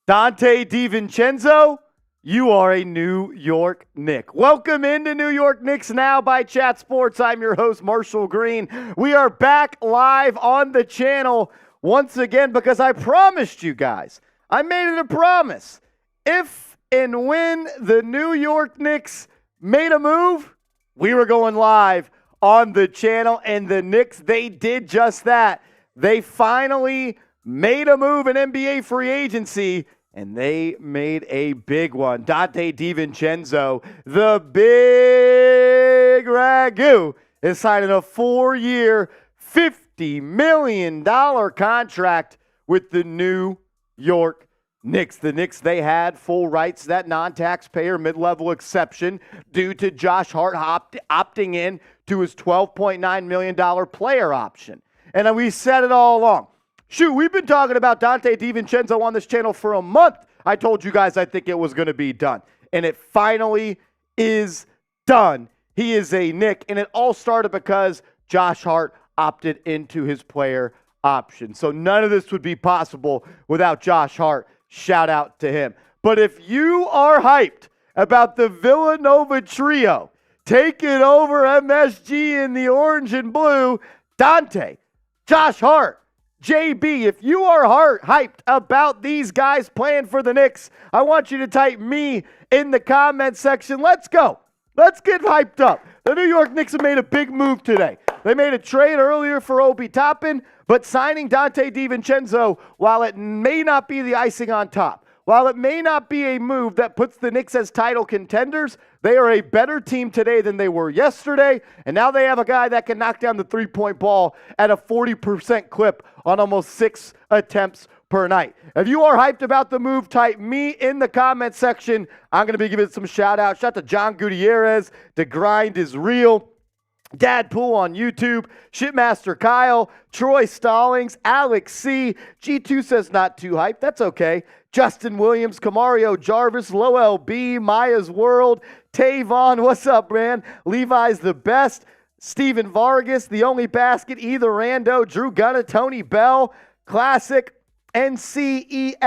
Donte DiVincenzo, you are a New York Knick. Welcome into New York Knicks Now by Chat Sports. I'm your host, Marshall Green. We are back live on the channel once again because I promised you guys, I made it a promise. If and when the New York Knicks made a move, we were going live on the channel, and the Knicks, they did just that. They finally made a move in NBA free agency, and they made a big one. Donte DiVincenzo, the big ragu, is signing a 4-year, $50 million contract with the New York Knicks. The Knicks, they had full rights to that non-taxpayer mid-level exception due to Josh Hart opting in to his $12.9 million player option. And we said it all along. Shoot, we've been talking about Donte DiVincenzo on this channel for a month. I told you guys I think it was going to be done. And it finally is done. He is a Knick. And it all started because Josh Hart opted into his player option. So none of this would be possible without Josh Hart. Shout out to him. But if you are hyped about the Villanova trio taking over MSG in the orange and blue, Donte, Josh Hart, JB, if you are hyped about these guys playing for the Knicks, I want you to type me in the comment section. Let's go. Let's get hyped up. The New York Knicks have made a big move today. They made a trade earlier for Obi Toppin, but signing Donte DiVincenzo, while it may not be the icing on top, while it may not be a move that puts the Knicks as title contenders, they are a better team today than they were yesterday, and now they have a guy that can knock down the three-point ball at a 40% clip on almost 6 attempts per night. If you are hyped about the move, type me in the comment section. I'm going to be giving some shout-outs. Shout out to John Gutierrez. The grind is real. Dadpool on YouTube, Shitmaster Kyle, Troy Stallings, Alex C. G2 says not too hyped. That's okay. Justin Williams, Kamario Jarvis, Low LB, Maya's World, Tavon, what's up, man? Levi's the best. Steven Vargas, The Only Basket, Either Rando, Drew Gunna, Tony Bell, Classic, NCEXNYC,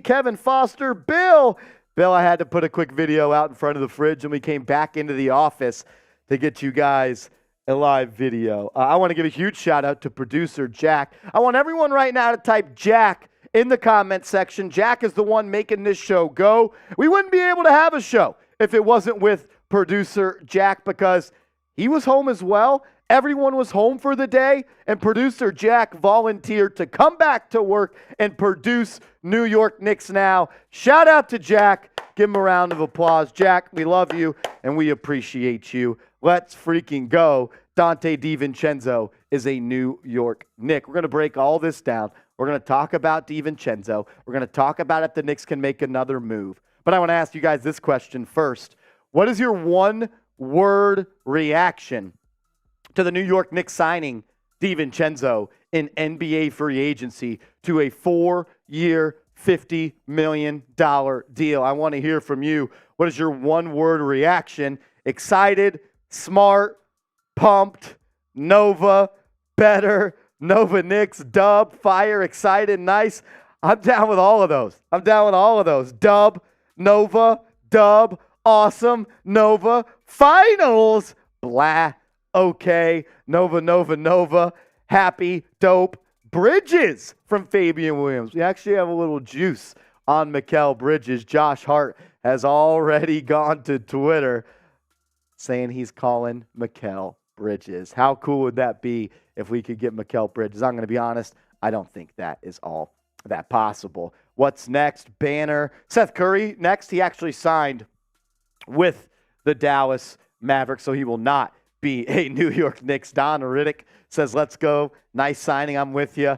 Kevin Foster, Bill. Bill, I had to put a quick video out in front of the fridge, and we came back into the office to get you guys a live video. I want to give a huge shout out to producer Jack. I want everyone right now to type Jack in the comment section. Jack is the one making this show go. We wouldn't be able to have a show if it wasn't with producer Jack, because he was home as well. Everyone was home for the day, and producer Jack volunteered to come back to work and produce New York Knicks Now. Shout out to Jack. Give him a round of applause. Jack, we love you, and we appreciate you. Let's freaking go. Donte DiVincenzo is a New York Knick. We're going to break all this down. We're going to talk about DiVincenzo. We're going to talk about if the Knicks can make another move. But I want to ask you guys this question first. What is your one-word reaction to the New York Knicks signing DiVincenzo in NBA free agency to a 4-year, $50 million deal? I want to hear from you. What is your one-word reaction? Excited, smart, pumped, Nova, better, Nova Knicks, dub, fire, excited, nice. I'm down with all of those. Dub, Nova, dub, awesome, Nova, finals, blah, okay, Nova, happy, dope, Bridges from Fabian Williams. We actually have a little juice on Mikal Bridges. Josh Hart has already gone to Twitter saying he's calling Mikal Bridges. How cool would that be if we could get Mikal Bridges? I'm going to be honest, I don't think that is all that possible. What's next? Banner. Seth Curry next. He actually signed with the Dallas Mavericks, so he will not be a New York Knicks. Don Riddick says, let's go. Nice signing. I'm with you.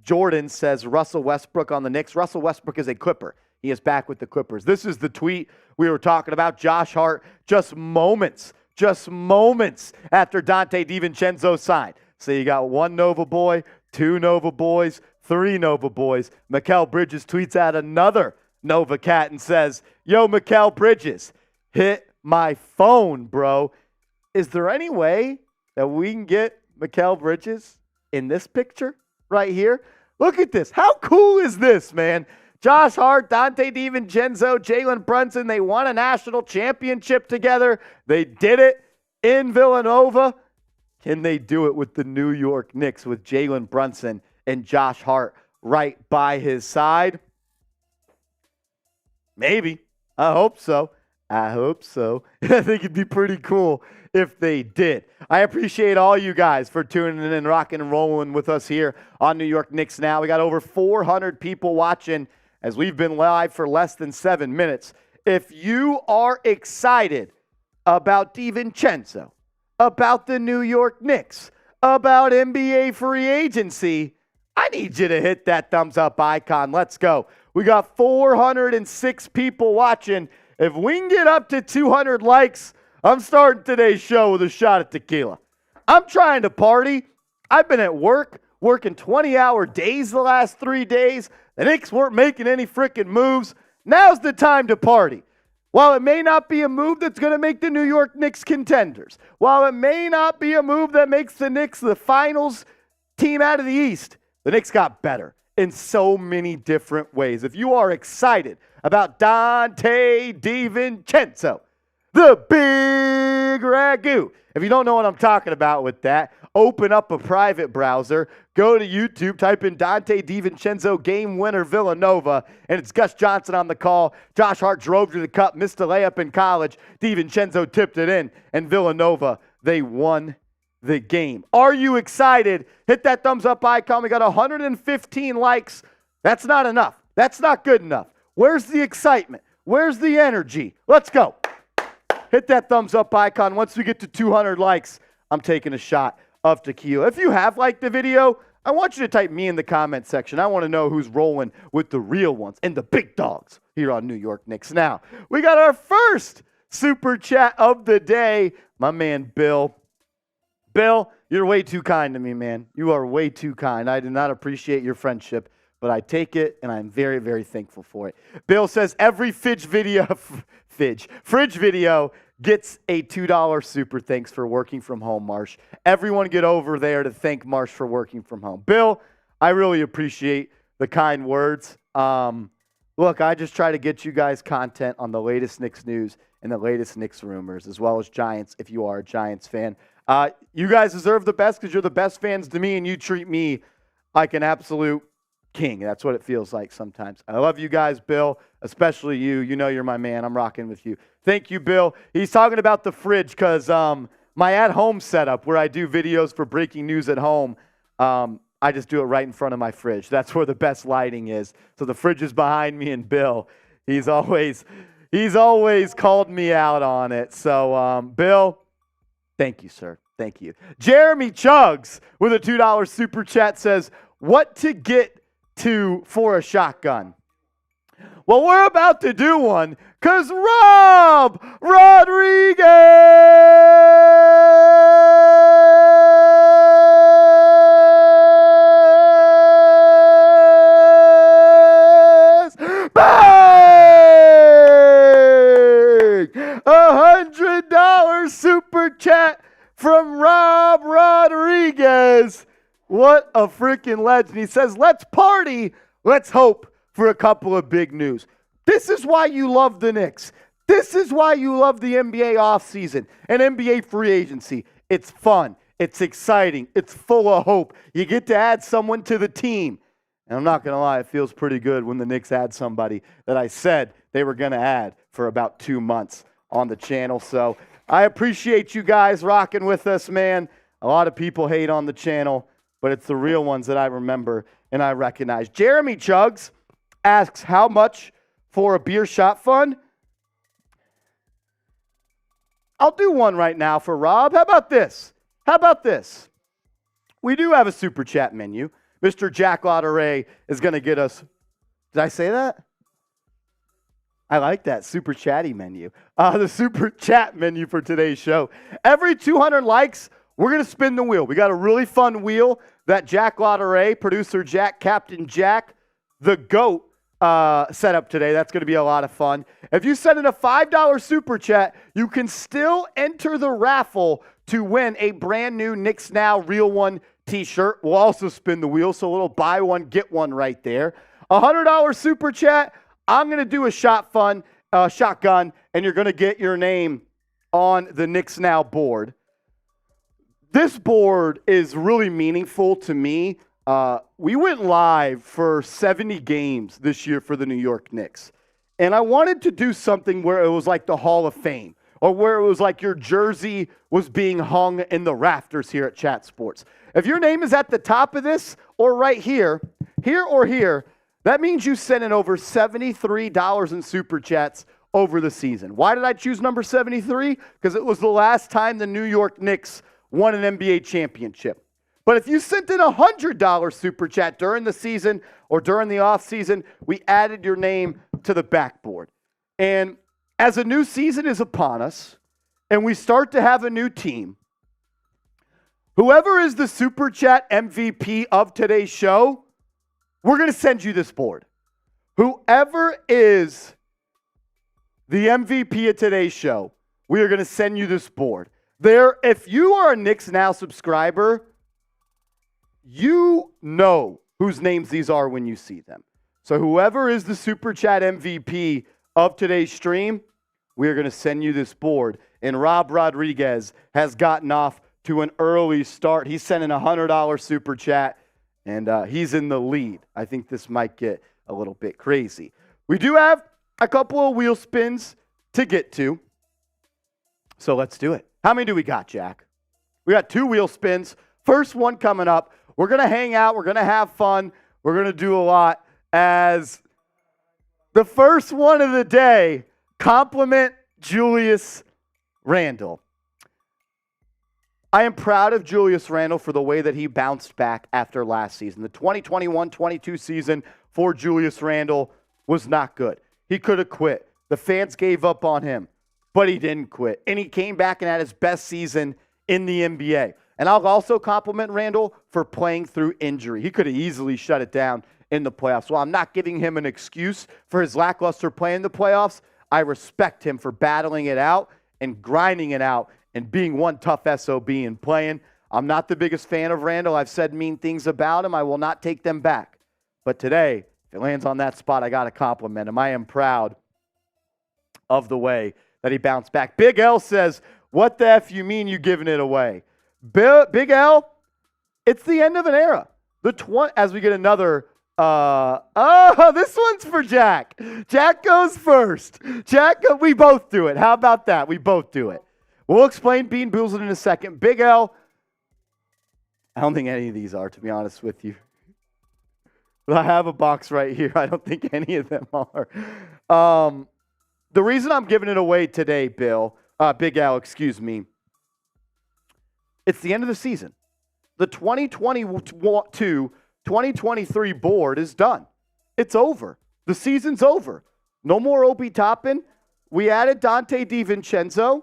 Jordan says, Russell Westbrook on the Knicks. Russell Westbrook is a Clipper. He is back with the Clippers. This is the tweet we were talking about. Josh Hart, just moments after Donte DiVincenzo signed. So you got one Nova boy, two Nova boys, three Nova boys. Mikal Bridges tweets out another Nova cat and says, yo, Mikal Bridges, hit my phone, bro. Is there any way that we can get Mikal Bridges in this picture right here? Look at this. How cool is this, man? Josh Hart, Donte DiVincenzo, Jalen Brunson, they won a national championship together. They did it in Villanova. Can they do it with the New York Knicks with Jalen Brunson and Josh Hart right by his side? Maybe. I hope so. I think it'd be pretty cool if they did. I appreciate all you guys for tuning in and rocking and rolling with us here on New York Knicks Now. We got over 400 people watching as we've been live for less than 7 minutes. If you are excited about DiVincenzo, about the New York Knicks, about NBA free agency, I need you to hit that thumbs up icon. Let's go. We got 406 people watching. If we can get up to 200 likes, I'm starting today's show with a shot of tequila. I'm trying to party. I've been at work, working 20-hour days the last 3 days. The Knicks weren't making any freaking moves. Now's the time to party. While it may not be a move that's going to make the New York Knicks contenders, while it may not be a move that makes the Knicks the finals team out of the East, the Knicks got better in so many different ways. If you are excited about Donte DiVincenzo, the big ragu. If you don't know what I'm talking about with that, open up a private browser, go to YouTube, type in Donte DiVincenzo game winner Villanova, and it's Gus Johnson on the call. Josh Hart drove to the cup, missed a layup in college. DiVincenzo tipped it in, and Villanova, they won the game. Are you excited? Hit that thumbs up icon. We got 115 likes. That's not enough. That's not good enough. Where's the excitement? Where's the energy? Let's go. Hit that thumbs up icon. Once we get to 200 likes, I'm taking a shot of tequila. If you have liked the video, I want you to type me in the comment section. I want to know who's rolling with the real ones and the big dogs here on New York Knicks Now. We got our first super chat of the day. My man, Bill. Bill, you're way too kind to me, man. You are way too kind. I do not appreciate your friendship, but I take it, and I'm very, very thankful for it. Bill says every fridge video gets a $2 super thanks for working from home, Marsh. Everyone get over there to thank Marsh for working from home. Bill, I really appreciate the kind words. Look, I just try to get you guys content on the latest Knicks news and the latest Knicks rumors, as well as Giants, if you are a Giants fan. You guys deserve the best because you're the best fans to me, and you treat me like an absolute king. That's what it feels like sometimes. I love you guys, Bill, especially you. You know you're my man. I'm rocking with you. Thank you, Bill. He's talking about the fridge because my at-home setup where I do videos for breaking news at home, I just do it right in front of my fridge. That's where the best lighting is. So the fridge is behind me, and Bill, he's always called me out on it. So, Bill, thank you, sir. Thank you. Jeremy Chugs with a $2 super chat says, what to get to for a shotgun? Well, we're about to do one because Rob Rodriguez bang! $100 super chat from Rob Rodriguez. What a freaking legend. He says, let's party. Let's hope for a couple of big news. This is why you love the Knicks. This is why you love the NBA offseason and NBA free agency. It's fun. It's exciting. It's full of hope. You get to add someone to the team. And I'm not going to lie, it feels pretty good when the Knicks add somebody that I said they were going to add for about 2 months on the channel. So I appreciate you guys rocking with us, man. A lot of people hate on the channel, but it's the real ones that I remember and I recognize. Jeremy Chugs asks, how much for a beer shot fund? I'll do one right now for Rob. How about this? We do have a super chat menu. Mr. Jack Lotteray is going to get us. Did I say that? I like that super chatty menu. The super chat menu for today's show. Every 200 likes, we're going to spin the wheel. We got a really fun wheel that Jack Lotteray, producer Jack, Captain Jack, the GOAT, set up today. That's going to be a lot of fun. If you send in a $5 super chat, you can still enter the raffle to win a brand new Knicks Now Real One t-shirt. We'll also spin the wheel, so a little buy one, get one right there. $100 super chat. I'm going to do a shotgun, and you're going to get your name on the Knicks Now board. This board is really meaningful to me. We went live for 70 games this year for the New York Knicks. And I wanted to do something where it was like the Hall of Fame, or where it was like your jersey was being hung in the rafters here at Chat Sports. If your name is at the top of this, or right here or here, that means you sent in over $73 in super chats over the season. Why did I choose number 73? Because it was the last time the New York Knicks won an NBA championship. But if you sent in a $100 super chat during the season or during the offseason, we added your name to the backboard. And as a new season is upon us and we start to have a new team, whoever is the super chat MVP of today's show, we're going to send you this board. Whoever is the MVP of today's show, we are going to send you this board. If you are a Knicks Now subscriber, you know whose names these are when you see them. So whoever is the Super Chat MVP of today's stream, we are going to send you this board. And Rob Rodriguez has gotten off to an early start. He's sending a $100 Super Chat, and he's in the lead. I think this might get a little bit crazy. We do have a couple of wheel spins to get to, so let's do it. How many do we got, Jack? We got 2 wheel spins. First one coming up. We're going to hang out. We're going to have fun. We're going to do a lot. As the first one of the day, compliment Julius Randle. I am proud of Julius Randle for the way that he bounced back after last season. The 2021-22 season for Julius Randle was not good. He could have quit. The fans gave up on him, but he didn't quit. And he came back and had his best season in the NBA. And I'll also compliment Randle for playing through injury. He could have easily shut it down in the playoffs. While I'm not giving him an excuse for his lackluster play in the playoffs, I respect him for battling it out and grinding it out and being one tough SOB and playing. I'm not the biggest fan of Randle. I've said mean things about him. I will not take them back. But today, if it lands on that spot, I got to compliment him. I am proud of the way that he bounced back. Big L says, what the F you mean you giving it away? Big L, it's the end of an era. As we get another, this one's for Jack. Jack goes first. We both do it. How about that? We both do it. We'll explain Bean Boozled in a second. Big L, I don't think any of these are, to be honest with you. But I have a box right here. I don't think any of them are. The reason I'm giving it away today, Big Al, excuse me, it's the end of the season. The 2022-2023 board is done. It's over. The season's over. No more Obi Toppin. We added Donte DiVincenzo.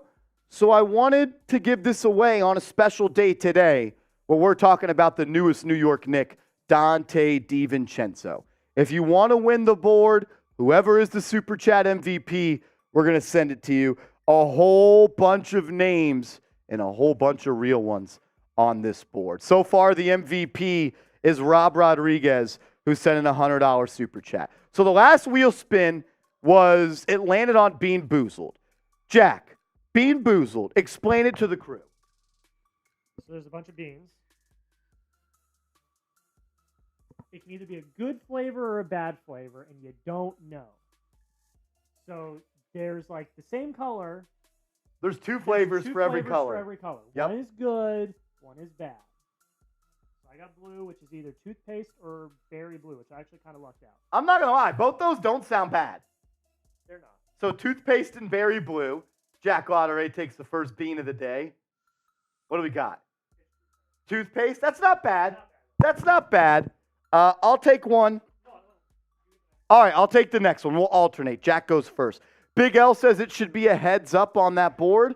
So I wanted to give this away on a special day today where we're talking about the newest New York Knick, Donte DiVincenzo. If you want to win the board, whoever is the Super Chat MVP, we're going to send it to you. A whole bunch of names and a whole bunch of real ones on this board. So far, the MVP is Rob Rodriguez, who sent in a $100 Super Chat. So the last wheel spin it landed on Bean Boozled. Jack, Bean Boozled, explain it to the crew. So there's a bunch of beans. It can either be a good flavor or a bad flavor, and you don't know. So there's like the same color. There's two flavors for every color. Yep. One is good, one is bad. So I got blue, which is either toothpaste or berry blue, which I actually kind of lucked out. I'm not going to lie. Both those don't sound bad. They're not. So toothpaste and berry blue. Jack Lotteray takes the first bean of the day. What do we got? Toothpaste? That's not bad. That's not bad. I'll take one. All right, I'll take the next one. We'll alternate. Jack goes first. Big L says it should be a heads up on that board.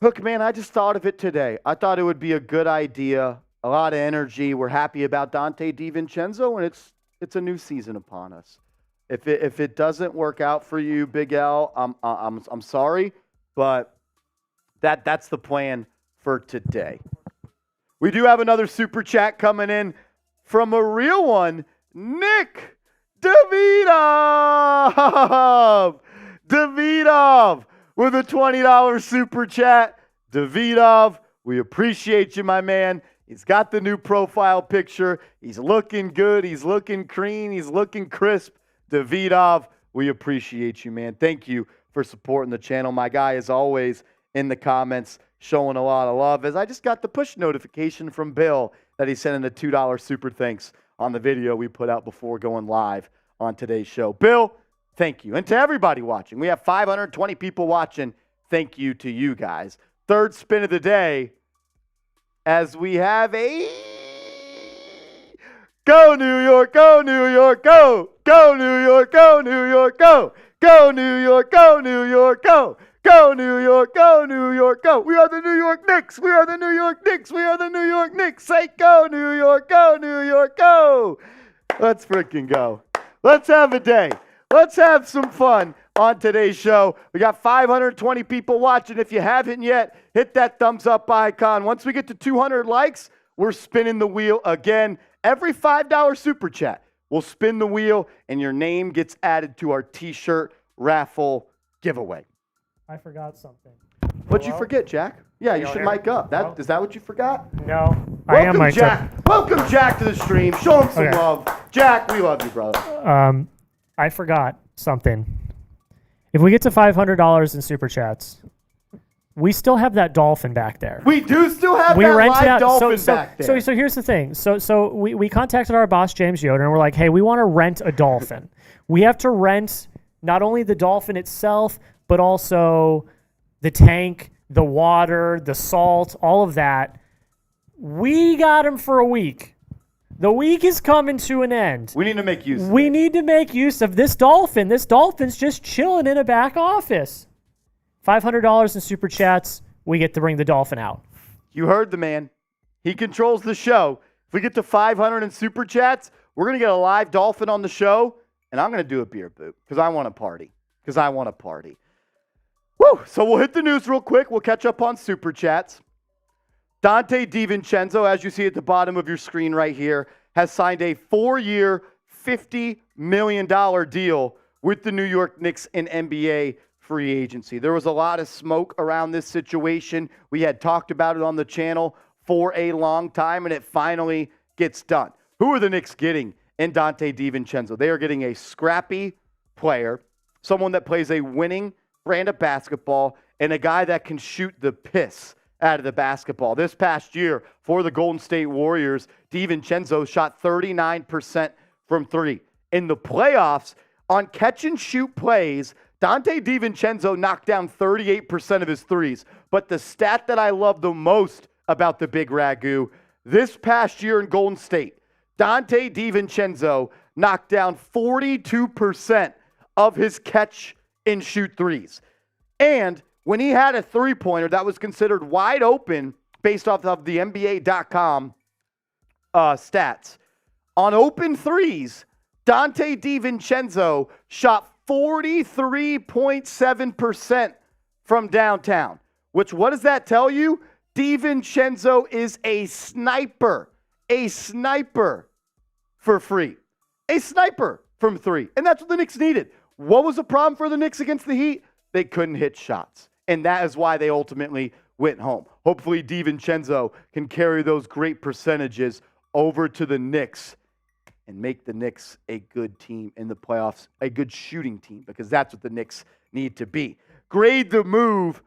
Look, man, I just thought of it today. I thought it would be a good idea. A lot of energy. We're happy about Donte DiVincenzo, and it's a new season upon us. If it doesn't work out for you, Big L, I'm sorry, but That's the plan for today. We do have another super chat coming in from a real one, Nick Davidov. Davidov with a $20 super chat. Davidov, we appreciate you, my man. He's got the new profile picture. He's looking good. He's looking clean. He's looking crisp. Davidov, we appreciate you, man. Thank you for supporting the channel. My guy, as always, in the comments, showing a lot of love. As I just got the push notification from Bill that he sent in a $2 super thanks on the video we put out before going live on today's show. Bill, thank you. And to everybody watching, we have 520 people watching. Thank you to you guys. Third spin of the day, as we have a go New York, go New York, go! Go New York, go New York, go! Go New York, go New York, go! Go New York, go New York, go! We are the New York Knicks! We are the New York Knicks! We are the New York Knicks! Say go New York, go New York, go! Let's freaking go. Let's have a day. Let's have some fun on today's show. We got 520 people watching. If you haven't yet, hit that thumbs up icon. Once we get to 200 likes, we're spinning the wheel again. Every $5 super chat, we'll spin the wheel, and your name gets added to our t-shirt raffle giveaway. I forgot something. What'd you forget, Jack? Yeah, you should mic up. Is that what you forgot? No, I am mic'd Jack. up. Welcome, Jack, to the stream. Show him some love. Jack, we love you, brother. I forgot something. If we get to $500 in super chats, we still have that dolphin back there. We do still have that live dolphin back there. So here's the thing. So we contacted our boss, James Yoder, and we're like, hey, we want to rent a dolphin. We have to rent not only the dolphin itself, but also the tank, the water, the salt, all of that. We got him for a week. The week is coming to an end. We need to make use of it. We need to make use of this dolphin. This dolphin's just chilling in a back office. $500 in super chats, we get to bring the dolphin out. You heard the man. He controls the show. If we get to 500 in super chats, we're going to get a live dolphin on the show, and I'm going to do a beer boot because I want to party. Woo! So we'll hit the news real quick. We'll catch up on super chats. Donte DiVincenzo, as you see at the bottom of your screen right here, has signed a 4-year, $50 million deal with the New York Knicks in NBA free agency. There was a lot of smoke around this situation. We had talked about it on the channel for a long time, and it finally gets done. Who are the Knicks getting in Donte DiVincenzo? They are getting a scrappy player, someone that plays a winning brand of basketball, and a guy that can shoot the piss out of the basketball. This past year for the Golden State Warriors, DiVincenzo shot 39% from three. In the playoffs, on catch-and-shoot plays, Donte DiVincenzo knocked down 38% of his threes. But the stat that I love the most about the Big Ragu, this past year in Golden State, Donte DiVincenzo knocked down 42% of his catch-and-shoot threes. And when he had a three-pointer that was considered wide open based off of the NBA.com stats, on open threes, Donte DiVincenzo shot 43.7% from downtown, which, what does that tell you? DiVincenzo is a sniper for free, a sniper from three. And that's what the Knicks needed. What was the problem for the Knicks against the Heat? They couldn't hit shots. And that is why they ultimately went home. Hopefully DiVincenzo can carry those great percentages over to the Knicks and make the Knicks a good team in the playoffs, a good shooting team, because that's what the Knicks need to be. Grade the move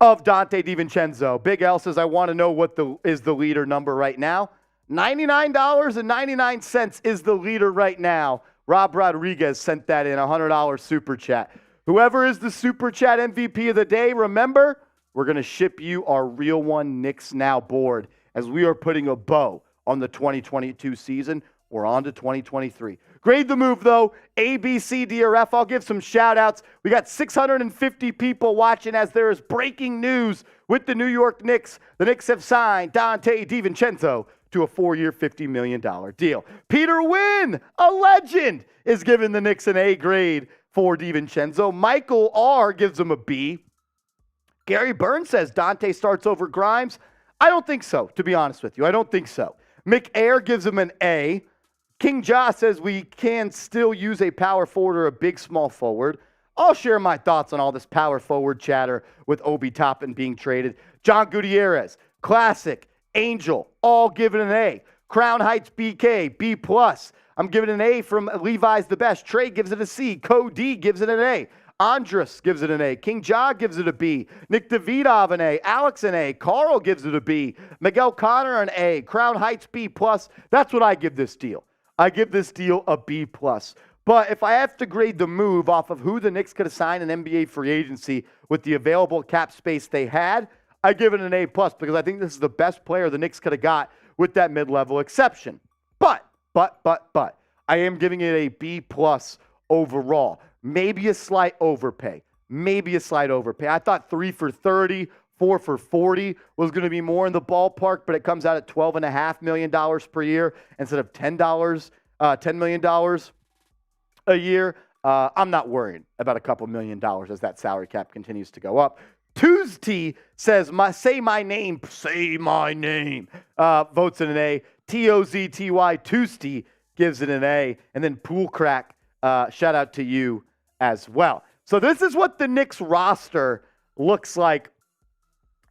of Donte DiVincenzo. Big L says, I want to know what is the leader number right now. $99.99 is the leader right now. Rob Rodriguez sent that in, $100 super chat. Whoever is the super chat MVP of the day, remember, we're going to ship you our Real One Knicks Now board as we are putting a bow on the 2022 season. We're on to 2023. Grade the move, though. A, B, C, D, or F. I'll give some shout-outs. We got 650 people watching as there is breaking news with the New York Knicks. The Knicks have signed Donte DiVincenzo to a 4-year, $50 million deal. Peter Wynn, a legend, is giving the Knicks an A grade for DiVincenzo. Michael R. gives him a B. Gary Burns says Donte starts over Grimes. I don't think so, to be honest with you. I don't think so. Mick Ayer gives him an A. King Ja says we can still use a power forward or a big small forward. I'll share my thoughts on all this power forward chatter with Obi Toppin being traded. John Gutierrez, Classic, Angel, all given an A. Crown Heights BK, B+. I'm giving an A from Levi's the Best. Trey gives it a C. Cody gives it an A. Andres gives it an A. King Ja gives it a B. Nick Davidov an A. Alex an A. Carl gives it a B. Miguel Connor an A. Crown Heights B+. That's what I give this deal. I give this deal a B+. But if I have to grade the move off of who the Knicks could have signed in NBA free agency with the available cap space they had, I give it an A+, because I think this is the best player the Knicks could have got with that mid-level exception. But, I am giving it a B+ overall. Maybe a slight overpay. I thought 3 for 30, 4 for 40 was going to be more in the ballpark, but it comes out at $12.5 million per year instead of $10 million a year. I'm not worried about a couple $1 million as that salary cap continues to go up. Tuesday says, say my name. Votes in an A. Tozty Tuesday gives it an A. And then Pool Crack, shout out to you as well. So this is what the Knicks roster looks like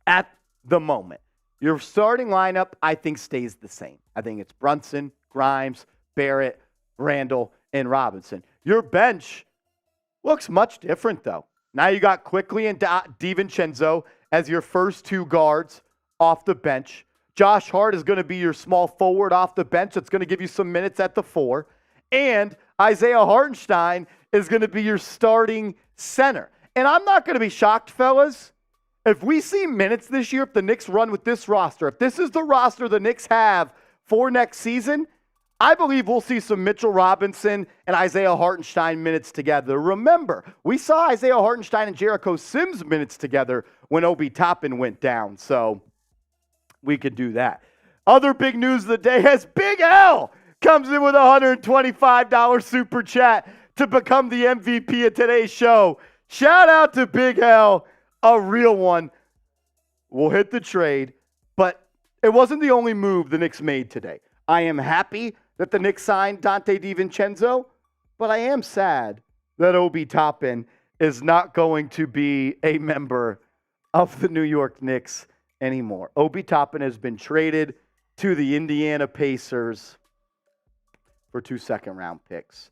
at the moment. Your starting lineup, I think, stays the same. I think it's Brunson, Grimes, Barrett, Randall, and Robinson. Your bench looks much different, though. Now you got Quickly and DiVincenzo as your first two guards off the bench. Josh Hart is going to be your small forward off the bench. That's going to give you some minutes at the 4. And Isaiah Hartenstein is going to be your starting center. And I'm not going to be shocked, fellas, if we see minutes this year, if the Knicks run with this roster, if this is the roster the Knicks have for next season, I believe we'll see some Mitchell Robinson and Isaiah Hartenstein minutes together. Remember, we saw Isaiah Hartenstein and Jericho Sims minutes together when Obi Toppin went down, so we could do that. Other big news of the day has Big L comes in with a $125 super chat to become the MVP of today's show. Shout out to Big L, a real one. We'll hit the trade, but it wasn't the only move the Knicks made today. I am happy that the Knicks signed Donte DiVincenzo, but I am sad that Obi Toppin is not going to be a member of the New York Knicks anymore. Obi Toppin has been traded to the Indiana Pacers for 2 second-round picks.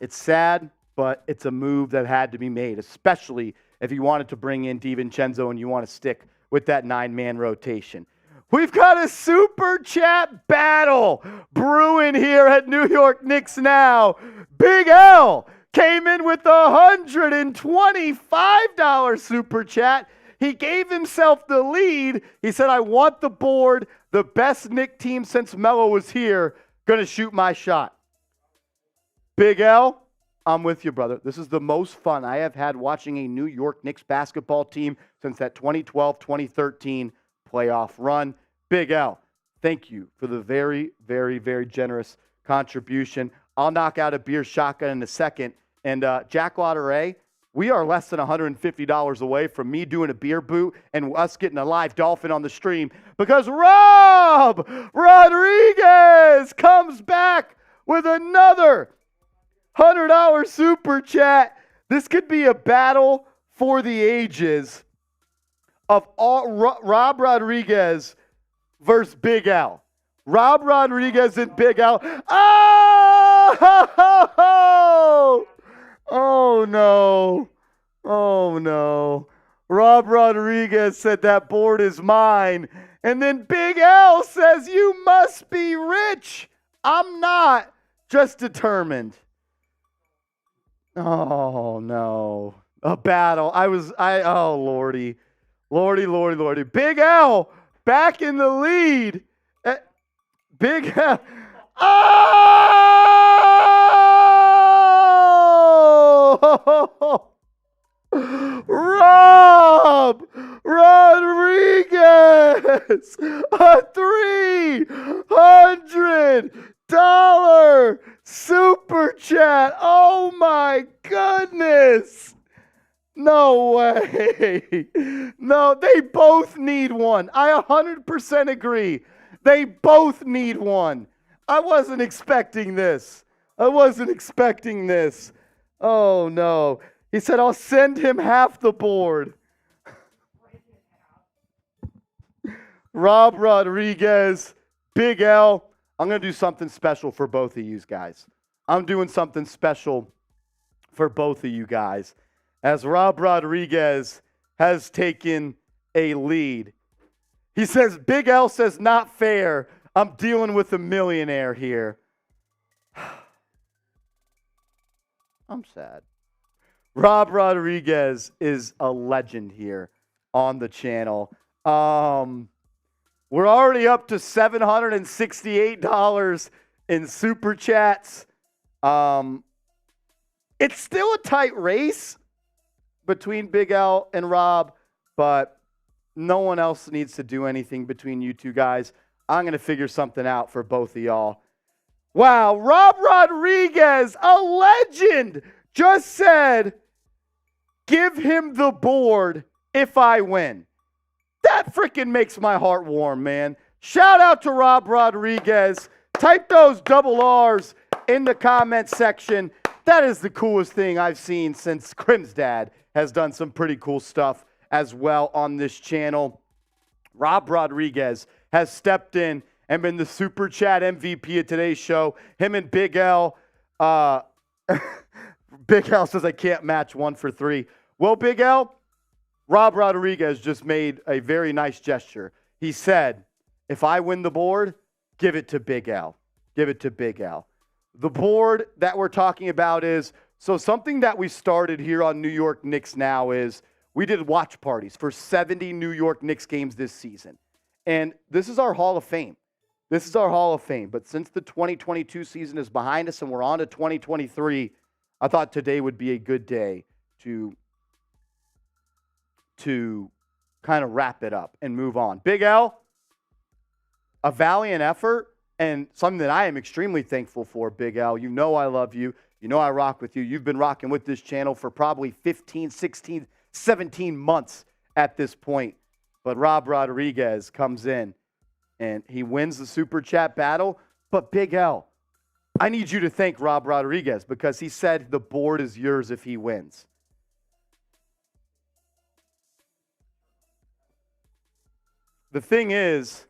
It's sad, but it's a move that had to be made, especially if you wanted to bring in DiVincenzo and you want to stick with that 9-man rotation. We've got a super chat battle brewing here at New York Knicks Now. Big L came in with a $125 super chat. He gave himself the lead. He said, I want the board. The best Knick team since Melo was here. Going to shoot my shot. Big L, I'm with you, brother. This is the most fun I have had watching a New York Knicks basketball team since that 2012-2013 playoff run. Big L, thank you for the very, very, very generous contribution. I'll knock out a beer shotgun in a second. And Jack Lotteray, we are less than $150 away from me doing a beer boot and us getting a live dolphin on the stream because Rob Rodriguez comes back with another $100 super chat. This could be a battle for the ages of all Rob Rodriguez versus Big L. Rob Rodriguez and Big L. Oh! Oh, no. Oh, no. Rob Rodriguez said that board is mine. And then Big L says, you must be rich. I'm not, just determined. Oh, no. A battle. Oh, Lordy. Lordy. Big L back in the lead. Big L. Oh! Rob Rodriguez, a $300 super chat. Oh my goodness. No way. No, they both need one. I 100% agree. They both need one. I wasn't expecting this. I wasn't expecting this. Oh, no. He said, I'll send him half the board. Rob Rodriguez, Big L. I'm going to do something special for both of you guys. I'm doing something special for both of you guys, as Rob Rodriguez has taken a lead. He says, Big L says, not fair. I'm dealing with a millionaire here. I'm sad. Rob Rodriguez is a legend here on the channel. We're already up to $768 in super chats. It's still a tight race between Big L and Rob, but no one else needs to do anything between you two guys. I'm going to figure something out for both of y'all. Wow, Rob Rodriguez, a legend, just said, give him the board if I win. That freaking makes my heart warm, man. Shout out to Rob Rodriguez. Type those double R's in the comment section. That is the coolest thing I've seen since Crim's dad has done some pretty cool stuff as well on this channel. Rob Rodriguez has stepped in and been the Super Chat MVP of today's show. Him and Big L. Big L says, I can't match 1 for 3. Well, Big L, Rob Rodriguez just made a very nice gesture. He said, if I win the board, give it to Big L. Give it to Big L. The board that we're talking about is, so something that we started here on New York Knicks Now is we did watch parties for 70 New York Knicks games this season. And this is our Hall of Fame. This is our Hall of Fame. But since the 2022 season is behind us and we're on to 2023, I thought today would be a good day to kind of wrap it up and move on. Big L, a valiant effort and something that I am extremely thankful for, Big L. You know I love you. You know I rock with you. You've been rocking with this channel for probably 15, 16, 17 months at this point. But Rob Rodriguez comes in and he wins the Super Chat battle. But Big L, I need you to thank Rob Rodriguez because he said the board is yours if he wins. The thing is,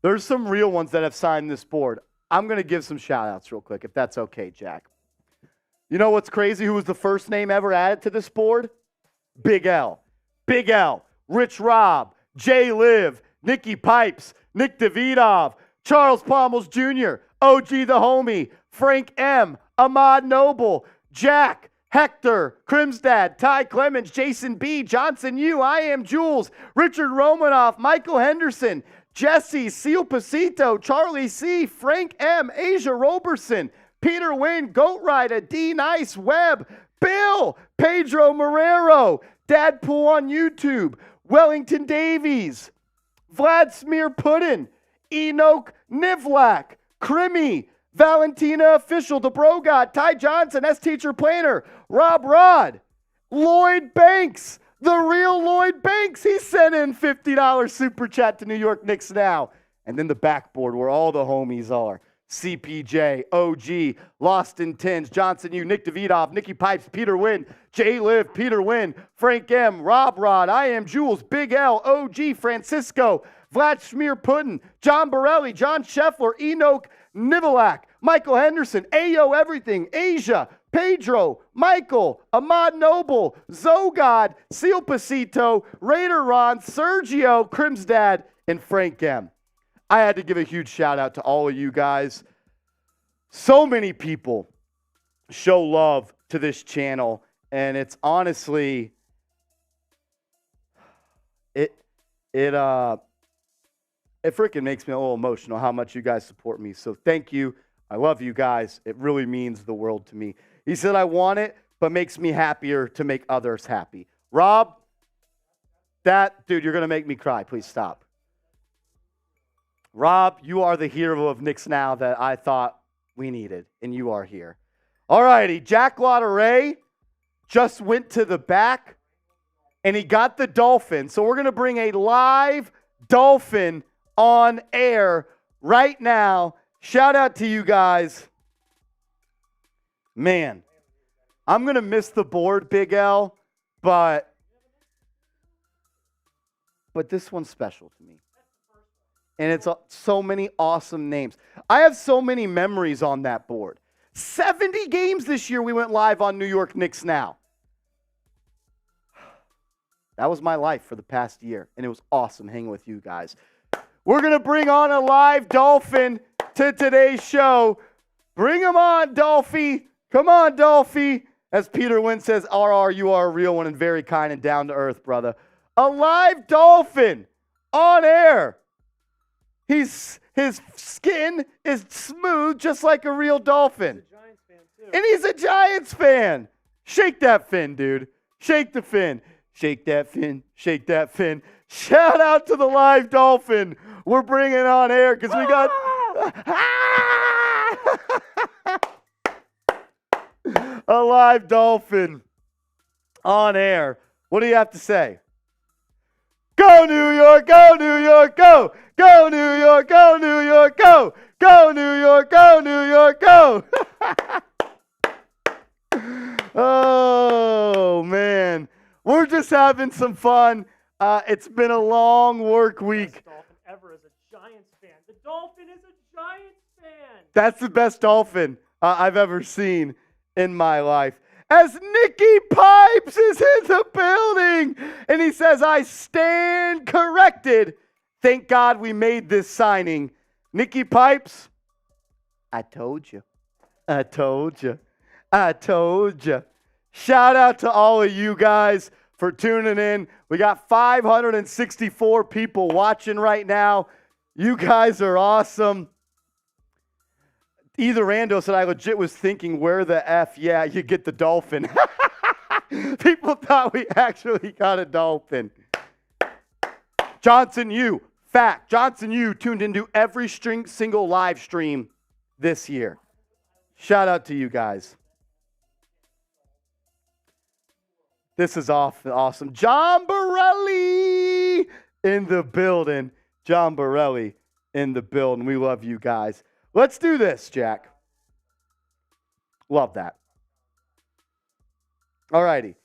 there's some real ones that have signed this board. I'm going to give some shout-outs real quick, if that's okay, Jack. You know what's crazy? Who was the first name ever added to this board? Big L. Big L. Rich Rob. Jay Liv. Nikki Pipes. Nick Davidov. Charles Pommels Jr. OG the Homie. Frank M. Ahmad Noble. Jack. Hector, Crimsdad, Ty Clemens, Jason B, Johnson U, I Am Jules, Richard Romanoff, Michael Henderson, Jesse, Seal Pasito, Charlie C, Frank M, Asia Roberson, Peter Wynn, Goat Rider, D Nice, Webb, Bill, Pedro Marrero, Dadpool on YouTube, Wellington Davies, Vlad Smear Puddin, Enoch Nivlak, Crimmy, Valentina Official, the Bro God, Ty Johnson, S Teacher Planner, Rob Rod, Lloyd Banks, the real Lloyd Banks. He sent in $50 super chat to New York Knicks Now. And then the backboard where all the homies are. CPJ, OG, Lost in Tins, Johnson U, Nick Davidov, Nicky Pipes, Peter Wynn, Jay Liv, Peter Wynn, Frank M, Rob Rod, I Am Jules, Big L, OG, Francisco, Vlad Smear Puddin, John Borelli, John Scheffler, Enoch Nivelak, Michael Henderson, Ayo Everything, Asia, Pedro, Michael, Ahmad Noble, Zogod, Seal Pasito, Raider Ron, Sergio, Crimsdad, and Frank M. I had to give a huge shout out to all of you guys. So many people show love to this channel, and it's honestly, it freaking makes me a little emotional how much you guys support me. So thank you. I love you guys. It really means the world to me. He said, I want it, but makes me happier to make others happy. Rob, dude, you're going to make me cry. Please stop. Rob, you are the hero of Knicks Now that I thought we needed, and you are here. All righty, Jack Lotteray just went to the back. and he got the dolphin. So we're going to bring a live dolphin on air right now. Shout out to you guys. Man, I'm going to miss the board, Big L, but this one's special to me. And it's so many awesome names. I have so many memories on that board. 70 games this year we went live on New York Knicks Now. That was my life for the past year, and it was awesome hanging with you guys. We're going to bring on a live dolphin to today's show. Bring him on, Dolphy. Come on, Dolphy. As Peter Wynn says, RR, you are a real one and very kind and down to earth, brother. A live dolphin on air. His skin is smooth just like a real dolphin. He's a Giants fan too. And he's a Giants fan. Shake that fin, dude. Shake the fin. Shake that fin. Shake that fin. Shout out to the live dolphin we're bringing on air because we got... a live dolphin on air. What do you have to say? Go New York, go New York, go! Go New York, go New York, go! Go New York, go New York, go! Oh, man. We're just having some fun. It's been a long work week. Best dolphin ever is a Giants fan. The dolphin is a Giants fan. That's the best dolphin I've ever seen in my life. As Nicky Pipes is in the building, and he says, I stand corrected. Thank God we made this signing. Nicky Pipes, I told you. I told you. I told you. Shout out to all of you guys for tuning in. We got 564 people watching right now. You guys are awesome. Either Rando said, I legit was thinking, where the F? Yeah, you get the dolphin. People thought we actually got a dolphin. Johnson U, fact. Johnson U tuned into every single live stream this year. Shout out to you guys. This is awesome. John Borelli in the building. John Borelli in the building. We love you guys. Let's do this, Jack. Love that. All righty.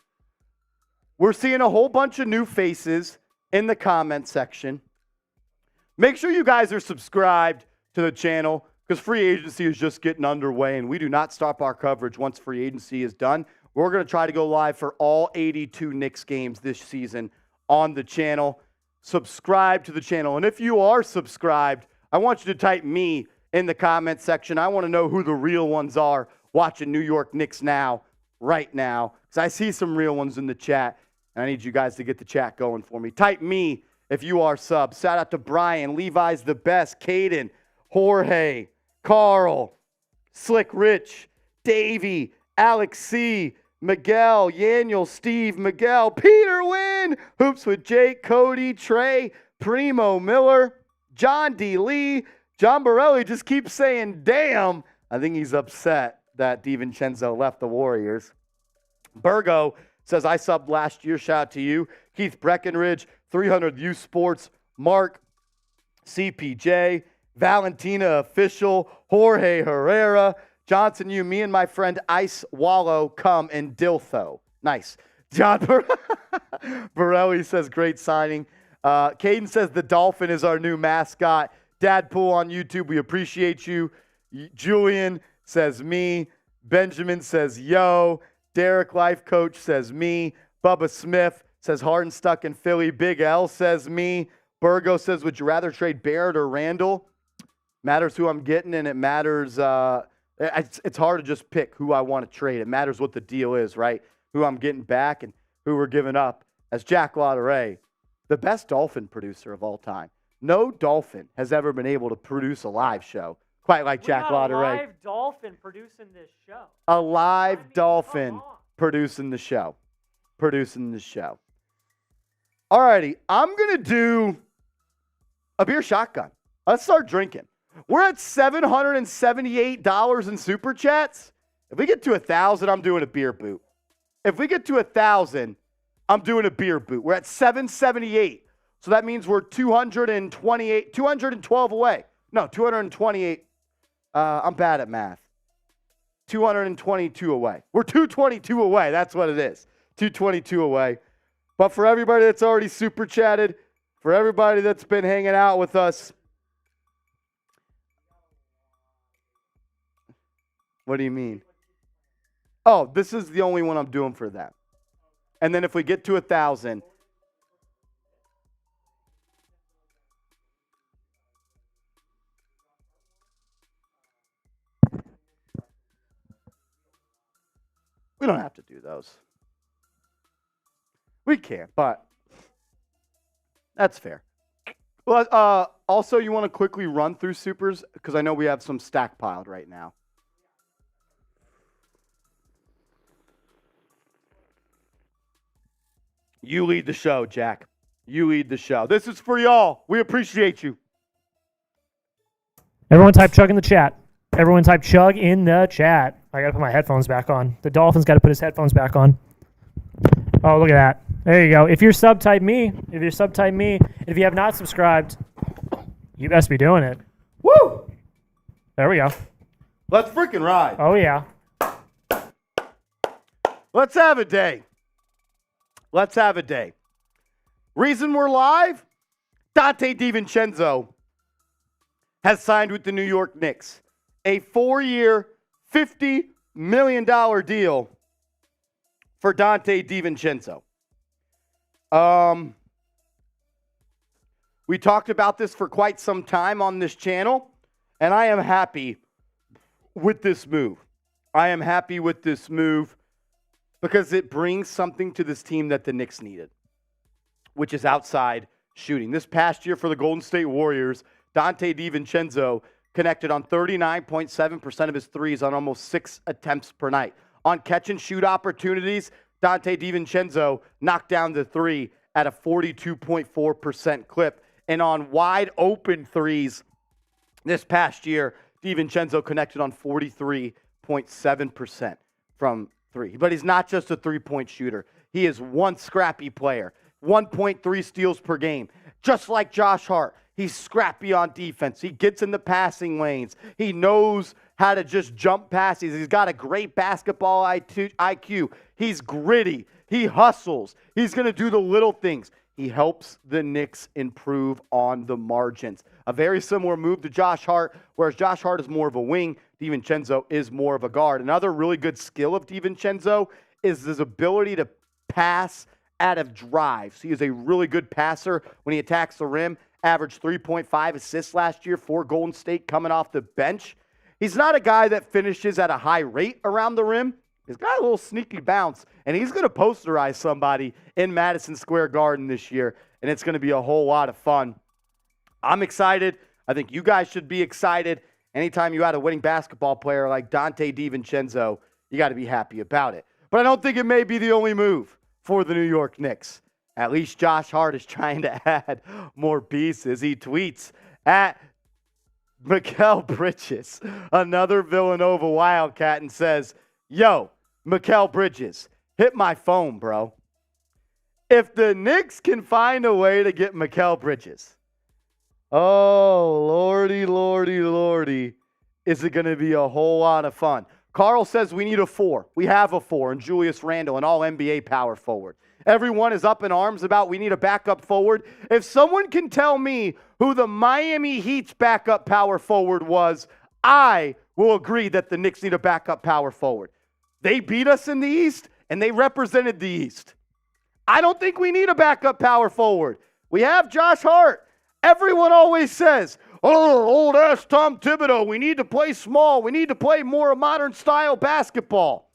We're seeing a whole bunch of new faces in the comment section. Make sure you guys are subscribed to the channel because free agency is just getting underway, and we do not stop our coverage once free agency is done. We're going to try to go live for all 82 Knicks games this season on the channel. Subscribe to the channel. And if you are subscribed, I want you to type me in the comment section. I want to know who the real ones are watching New York Knicks Now right now, because I see some real ones in the chat, and I need you guys to get the chat going for me. Type me if you are subs. Shout out to Brian, Levi's the best, Caden, Jorge, Carl, Slick Rich, Davey, Alex C., Miguel, Yaniel, Steve, Miguel, Peter Wynn, Hoops with Jake, Cody, Trey, Primo Miller, John D. Lee. John Borelli just keeps saying, damn. I think he's upset that DiVincenzo left the Warriors. Burgo says, I subbed last year. Shout out to you. Keith Breckenridge, 300 U Sports. Mark, CPJ, Valentina Official, Jorge Herrera, Johnson U, me and my friend Ice Wallow come in Diltho. Nice. John Borelli says, great signing. Caden says, the Dolphin is our new mascot. Dadpool on YouTube, we appreciate you. Julian says me. Benjamin says yo. Derek Life Coach says me. Bubba Smith says Harden stuck in Philly. Big L says me. Burgo says, would you rather trade Barrett or Randall? Matters who I'm getting, and it matters. It's hard to just pick who I want to trade. It matters what the deal is, right? Who I'm getting back and who we're giving up. As Jack Lauderay, the best Dolphin producer of all time. No Dolphin has ever been able to produce a live show quite like Jack Lauderay. A live Dolphin producing this show. A live Dolphin producing the show. Producing the show. All righty, I'm going to do a beer shotgun. Let's start drinking. We're at $778 in Super Chats. If we get to 1,000, I'm doing a beer boot. If we get to 1,000, I'm doing a beer boot. We're at 778. So that means we're 212 away. No, 228. I'm bad at math. 222 away. We're 222 away. That's what it is. 222 away. But for everybody that's already super chatted, for everybody that's been hanging out with us, what do you mean? Oh, this is the only one I'm doing for that. And then if we get to 1,000, we don't have to do those. We can, but that's fair. Well, also, you want to quickly run through supers because I know we have some stackpiled right now. You lead the show, Jack. You lead the show. This is for y'all. We appreciate you. Everyone type chug in the chat. Everyone type chug in the chat. I got to put my headphones back on. The Dolphins got to put his headphones back on. Oh, look at that. There you go. If you're sub, type me. If you're sub, type me. If you have not subscribed, you best be doing it. Woo! There we go. Let's freaking ride. Oh, yeah. Let's have a day. Let's have a day. Reason we're live? Donte DiVincenzo has signed with the New York Knicks. A 4-year, $50 million deal for Donte DiVincenzo. We talked about this for quite some time on this channel, and I am happy with this move. I am happy with this move because it brings something to this team that the Knicks needed, which is outside shooting. This past year for the Golden State Warriors, Donte DiVincenzo connected on 39.7% of his threes on almost 6 attempts per night. On catch-and-shoot opportunities, Donte DiVincenzo knocked down the three at a 42.4% clip. And on wide-open threes this past year, DiVincenzo connected on 43.7% from three. But he's not just a three-point shooter. He is one scrappy player. 1.3 steals per game. Just like Josh Hart, he's scrappy on defense. He gets in the passing lanes. He knows how to just jump passes. He's got a great basketball IQ. He's gritty. He hustles. He's going to do the little things. He helps the Knicks improve on the margins. A very similar move to Josh Hart, whereas Josh Hart is more of a wing, DiVincenzo is more of a guard. Another really good skill of DiVincenzo is his ability to pass out of drives. He is a really good passer when he attacks the rim. Averaged 3.5 assists last year for Golden State coming off the bench. He's not a guy that finishes at a high rate around the rim. He's got a little sneaky bounce, and he's going to posterize somebody in Madison Square Garden this year, and it's going to be a whole lot of fun. I'm excited. I think you guys should be excited. Anytime you had a winning basketball player like Donte DiVincenzo, you got to be happy about it. But I don't think it may be the only move for the New York Knicks. At least Josh Hart is trying to add more pieces. He tweets at Mikal Bridges, another Villanova Wildcat, and says, "Yo, Mikal Bridges, hit my phone, bro." If the Knicks can find a way to get Mikal Bridges, oh, lordy, lordy, lordy, is it going to be a whole lot of fun. Carl says we need a 4. We have a 4 in Julius Randle, an all-NBA power forward. Everyone is up in arms about we need a backup forward. If someone can tell me who the Miami Heat's backup power forward was, I will agree that the Knicks need a backup power forward. They beat us in the East, and they represented the East. I don't think we need a backup power forward. We have Josh Hart. Everyone always says, oh, old-ass Tom Thibodeau, we need to play small. We need to play more modern-style basketball.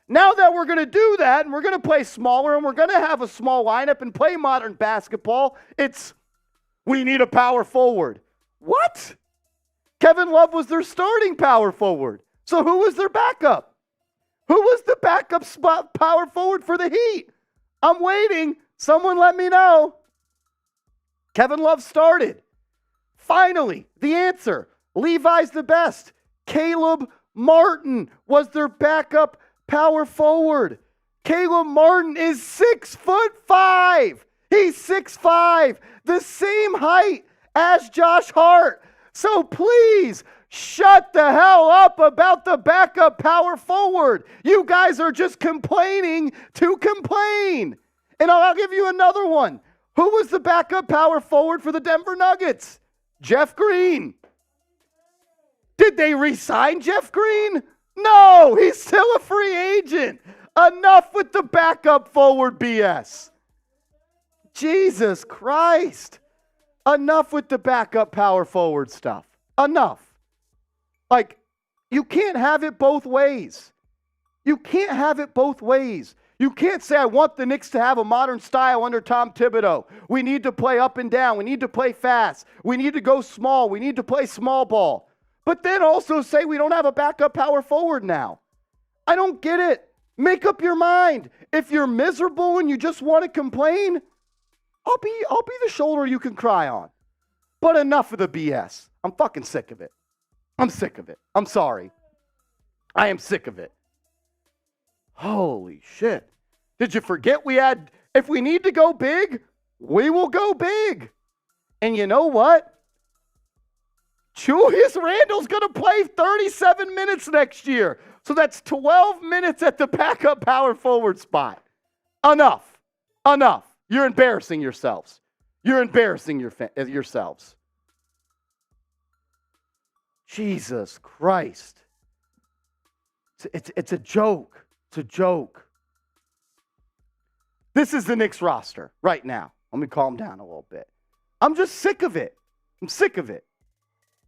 Now that we're going to do that, and we're going to play smaller, and we're going to have a small lineup and play modern basketball, we need a power forward. What? Kevin Love was their starting power forward. So who was their backup? Who was the backup spot power forward for the Heat? I'm waiting. Someone let me know. Kevin Love started. Finally, the answer. Levi's the best. Caleb Martin was their backup power forward. Caleb Martin is 6'5". He's 6'5", the same height as Josh Hart. So please, shut the hell up about the backup power forward. You guys are just complaining to complain. And I'll give you another one. Who was the backup power forward for the Denver Nuggets? Jeff Green. Did they re-sign Jeff Green? No, he's still a free agent. Enough with the backup forward BS. Jesus Christ. Enough with the backup power forward stuff. Enough. Like, you can't have it both ways. You can't have it both ways. You can't say, I want the Knicks to have a modern style under Tom Thibodeau. We need to play up and down. We need to play fast. We need to go small. We need to play small ball. But then also say we don't have a backup power forward now. I don't get it. Make up your mind. If you're miserable and you just want to complain, I'll be the shoulder you can cry on. But enough of the BS. I'm fucking sick of it. I'm sick of it. I'm sorry. I am sick of it. Holy shit. Did you forget if we need to go big, we will go big. And you know what? Julius Randle's going to play 37 minutes next year. So that's 12 minutes at the backup power forward spot. Enough. Enough. You're embarrassing yourselves. You're embarrassing yourselves. Jesus Christ. It's a joke. It's a joke. This is the Knicks roster right now. Let me calm down a little bit. I'm just sick of it. I'm sick of it.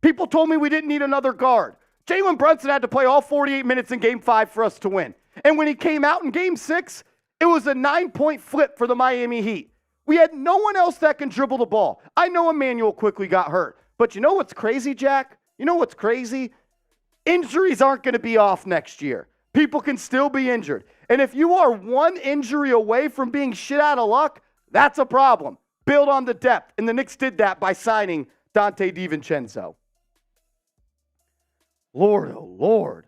People told me we didn't need another guard. Jalen Brunson had to play all 48 minutes in Game 5 for us to win. And when he came out in Game 6, it was a 9-point flip for the Miami Heat. We had no one else that can dribble the ball. I know Emmanuel quickly got hurt. But you know what's crazy, Jack? You know what's crazy? Injuries aren't going to be off next year. People can still be injured. And if you are one injury away from being shit out of luck, that's a problem. Build on the depth. And the Knicks did that by signing Donte DiVincenzo. Lord, oh Lord.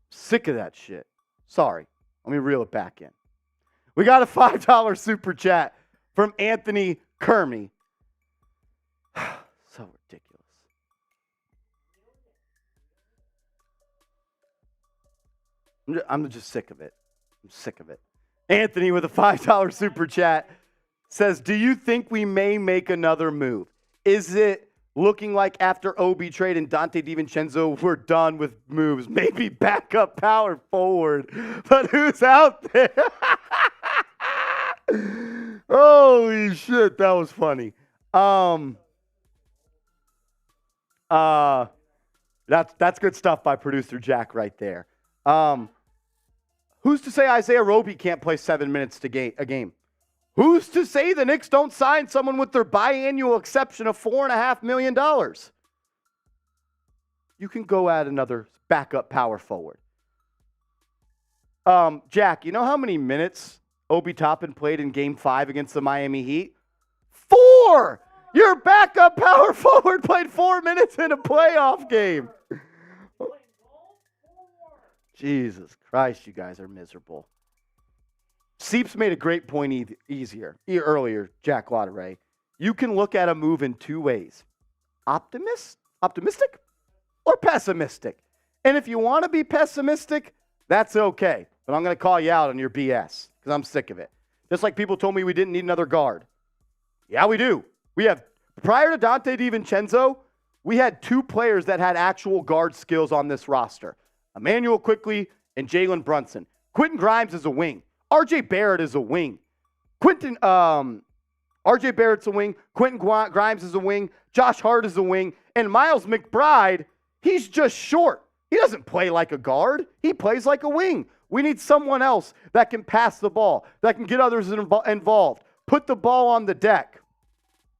Sick of that shit. Sorry. Let me reel it back in. We got a $5 super chat from Anthony Kermy. So ridiculous. I'm just sick of it. I'm sick of it. Anthony with a $5 super chat says, do you think we may make another move? Is it looking like after Obi trade and Donte DiVincenzo, we're done with moves? Maybe backup power forward. But who's out there? Holy shit, that was funny. That's good stuff by producer Jack right there. Who's to say Isaiah Roby can't play 7 minutes a game? Who's to say the Knicks don't sign someone with their biannual exception of $4.5 million? You can go add another backup power forward. Jack, you know how many minutes Obi Toppin played in Game 5 against the Miami Heat? 4! Your backup power forward played 4 minutes in a playoff game. Jesus Christ, you guys are miserable. Seeps made a great point earlier, Jack Lauderay. You can look at a move in two ways. Optimistic or pessimistic. And if you want to be pessimistic, that's okay. But I'm going to call you out on your BS because I'm sick of it. Just like people told me we didn't need another guard. Yeah, we do. Prior to Donte DiVincenzo, we had two players that had actual guard skills on this roster. Emmanuel Quickly and Jalen Brunson. Quentin Grimes is a wing. RJ Barrett is a wing. RJ Barrett's a wing. Quentin Grimes is a wing. Josh Hart is a wing. And Miles McBride, he's just short. He doesn't play like a guard. He plays like a wing. We need someone else that can pass the ball, that can get others involved, put the ball on the deck.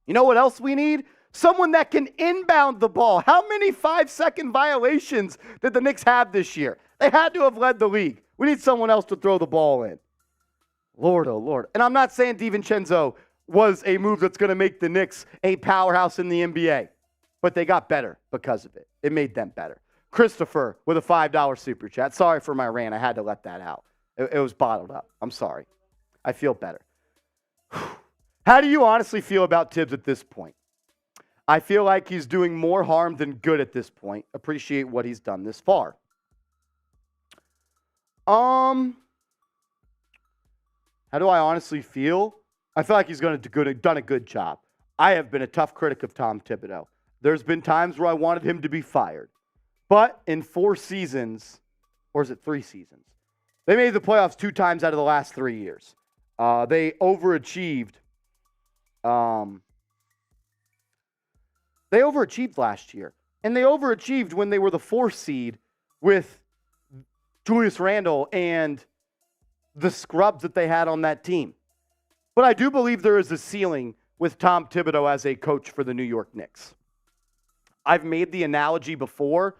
You know what else we need? Someone that can inbound the ball. How many 5-second violations did the Knicks have this year? They had to have led the league. We need someone else to throw the ball in. Lord, oh Lord. And I'm not saying DiVincenzo was a move that's going to make the Knicks a powerhouse in the NBA, but they got better because of it. It made them better. Christopher with a $5 super chat. Sorry for my rant. I had to let that out. It was bottled up. I'm sorry. I feel better. How do you honestly feel about Tibbs at this point? I feel like he's doing more harm than good at this point. Appreciate what he's done this far. How do I honestly feel? I feel like he's done a good job. I have been a tough critic of Tom Thibodeau. There's been times where I wanted him to be fired. But in 4 seasons, or is it 3 seasons? They made the playoffs 2 times out of the last 3 years. They overachieved. They overachieved last year. And they overachieved when they were the 4th seed with Julius Randle and the scrubs that they had on that team. But I do believe there is a ceiling with Tom Thibodeau as a coach for the New York Knicks. I've made the analogy before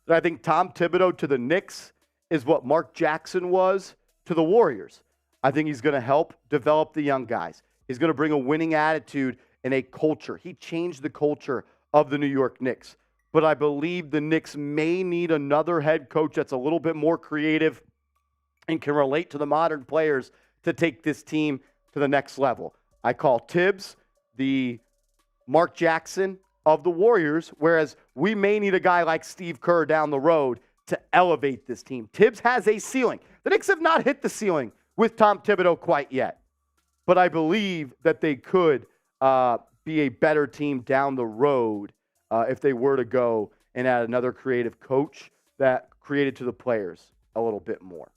that I think Tom Thibodeau to the Knicks is what Mark Jackson was to the Warriors. I think he's going to help develop the young guys. He's going to bring a winning attitude and a culture. He changed the culture of the New York Knicks. But I believe the Knicks may need another head coach that's a little bit more creative and can relate to the modern players to take this team to the next level. I call Tibbs the Mark Jackson of the Warriors, whereas we may need a guy like Steve Kerr down the road to elevate this team. Tibbs has a ceiling. The Knicks have not hit the ceiling with Tom Thibodeau quite yet, but I believe that they could be a better team down the road if they were to go and add another creative coach that created to the players a little bit more.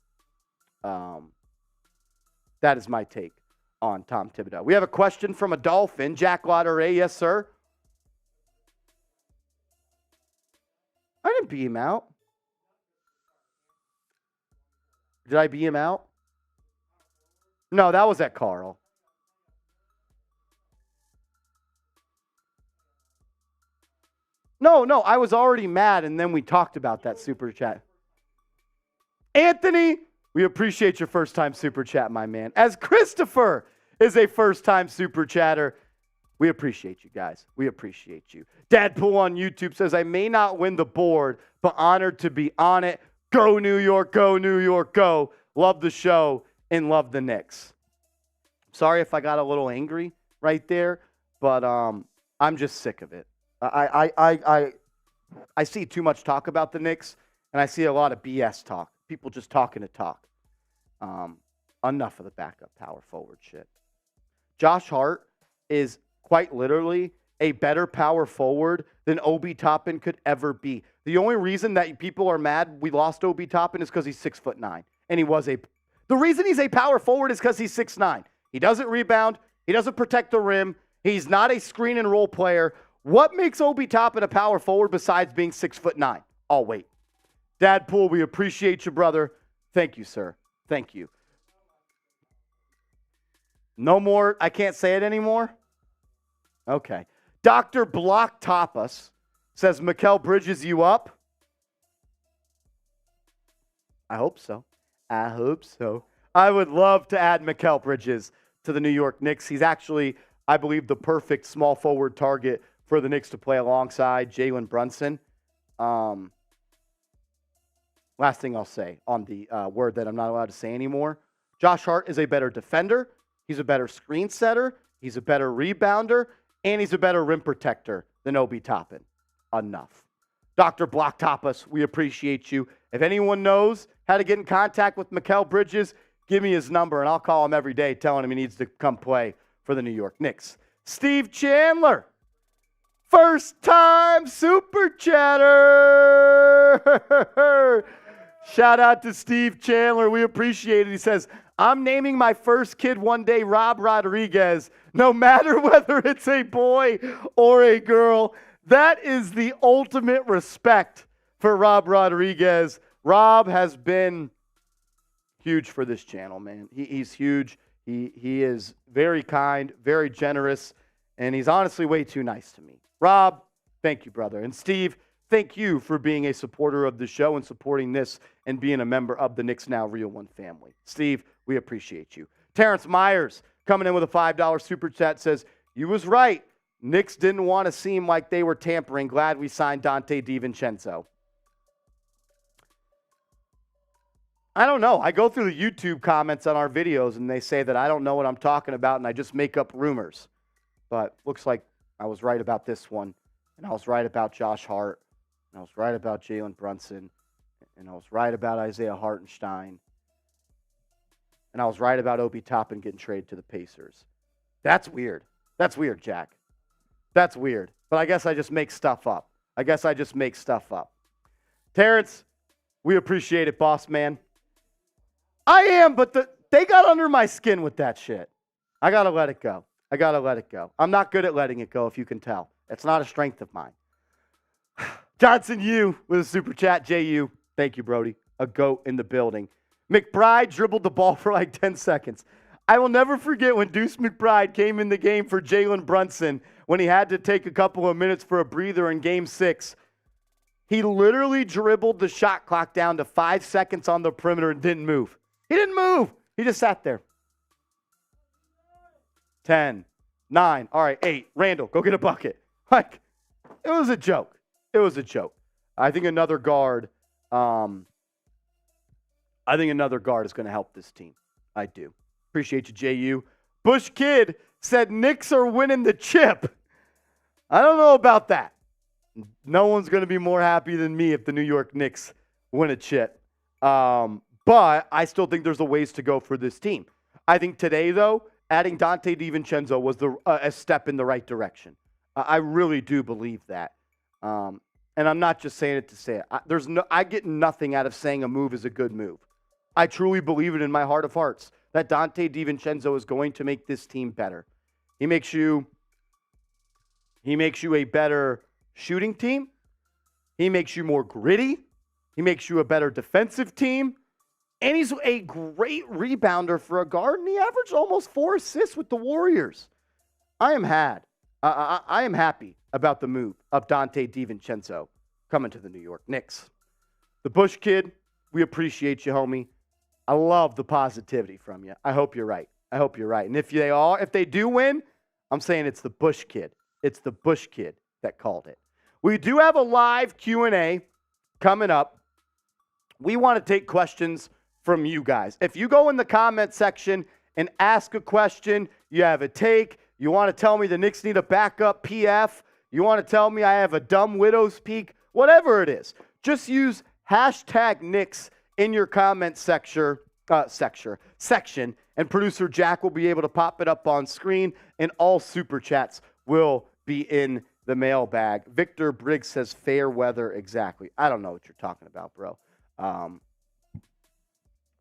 That is my take on Tom Thibodeau. We have a question from a Dolphin, Jack Lotteray. Yes, sir. I didn't beat him out. Did I beat him out? No, that was at Carl. No, I was already mad, and then we talked about that super chat. Anthony, we appreciate your first-time super chat, my man. As Christopher is a first-time super chatter, we appreciate you guys. We appreciate you. Dadpool on YouTube says, I may not win the board, but honored to be on it. Go New York, go New York, go. Love the show and love the Knicks. Sorry if I got a little angry right there, but I'm just sick of it. I see too much talk about the Knicks, and I see a lot of BS talk. People just talking to talk. Enough of the backup power forward shit. Josh Hart is quite literally a better power forward than Obi Toppin could ever be. The only reason that people are mad we lost Obi Toppin is because he's 6'9", and the reason he's a power forward is because he's 6'9". He doesn't rebound. He doesn't protect the rim. He's not a screen and roll player. What makes Obi Toppin a power forward besides being 6'9"? I'll wait. Dadpool, we appreciate you, brother. Thank you, sir. Thank you. No more. I can't say it anymore? Okay. Dr. Block Tapas says, Mikal Bridges, you up? I hope so. I hope so. I would love to add Mikal Bridges to the New York Knicks. He's actually, I believe, the perfect small forward target for the Knicks to play alongside Jalen Brunson. Last thing I'll say on the word that I'm not allowed to say anymore. Josh Hart is a better defender. He's a better screen setter. He's a better rebounder. And he's a better rim protector than Obi Toppin. Enough. Dr. Block Tapas, we appreciate you. If anyone knows how to get in contact with Mikal Bridges, give me his number, and I'll call him every day telling him he needs to come play for the New York Knicks. Steve Chandler, first-time super chatter. Shout out to Steve Chandler. We appreciate it. He says, I'm naming my first kid one day Rob Rodriguez, no matter whether it's a boy or a girl. That is the ultimate respect for Rob Rodriguez. Rob has been huge for this channel, man. He's huge. He is very kind, very generous, and he's honestly way too nice to me. Rob, thank you, brother. And Steve, thank you for being a supporter of the show and supporting this and being a member of the Knicks Now Real One family. Steve, we appreciate you. Terrence Myers coming in with a $5 super chat says, you was right. Knicks didn't want to seem like they were tampering. Glad we signed Donte DiVincenzo. I don't know. I go through the YouTube comments on our videos, and they say that I don't know what I'm talking about, and I just make up rumors. But looks like I was right about this one, and I was right about Josh Hart, and I was right about Jalen Brunson, and I was right about Isaiah Hartenstein, and I was right about Obi Toppin getting traded to the Pacers. That's weird. That's weird, Jack. That's weird. But I guess I just make stuff up. Terrence, we appreciate it, boss man. I am, but they got under my skin with that shit. I got to let it go. I'm not good at letting it go, if you can tell. It's not a strength of mine. Johnson U with a super chat. JU, thank you, Brody. A GOAT in the building. McBride dribbled the ball for like 10 seconds. I will never forget when Deuce McBride came in the game for Jalen Brunson when he had to take a couple of minutes for a breather in Game 6. He literally dribbled the shot clock down to 5 seconds on the perimeter and didn't move. He didn't move. He just sat there. 10, 9, all right, 8. Randall, go get a bucket. Like, it was a joke. I think another guard is going to help this team. I do. Appreciate you, JU. Bush Kid said Knicks are winning the chip. I don't know about that. No one's going to be more happy than me if the New York Knicks win a chip. But I still think there's a ways to go for this team. I think today, though, adding Donte DiVincenzo was a step in the right direction. I really do believe that. And I'm not just saying it to say it. I get nothing out of saying a move is a good move. I truly believe it in my heart of hearts that Donte DiVincenzo is going to make this team better. He makes you a better shooting team. He makes you more gritty. He makes you a better defensive team. And he's a great rebounder for a guard, and he averaged almost 4 assists with the Warriors. I am happy about the move of Donte DiVincenzo coming to the New York Knicks. The Bush Kid, we appreciate you, homie. I love the positivity from you. I hope you're right. And if they do win, I'm saying it's the Bush Kid. It's the Bush Kid that called it. We do have a live Q&A coming up. We want to take questions from you guys. If you go in the comment section and ask a question, you have a take, you want to tell me the Knicks need a backup PF, you want to tell me I have a dumb widow's peak, whatever it is, just use hashtag Knicks in your comment section, and producer Jack will be able to pop it up on screen, and all super chats will be in the mailbag. Victor Briggs says fair weather exactly. I don't know what you're talking about, bro.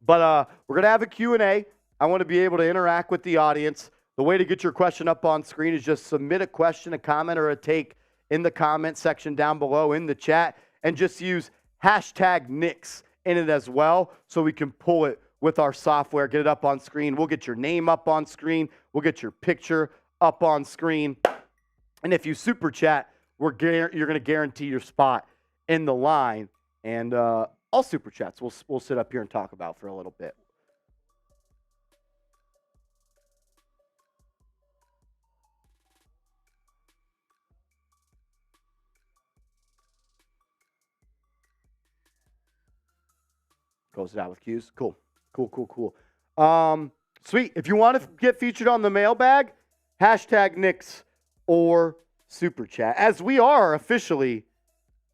But we're going to have a Q&A. I want to be able to interact with the audience. The way to get your question up on screen is just submit a question, a comment, or a take in the comment section down below in the chat, and just use hashtag Knicks in it as well so we can pull it with our software, get it up on screen. We'll get your name up on screen. We'll get your picture up on screen. And if you super chat, you're going to guarantee your spot in the line. And all super chats we'll sit up here and talk about for a little bit. Close it out with Q's. Cool. Sweet. If you want to get featured on the mailbag, hashtag Knicks or super chat. As we are officially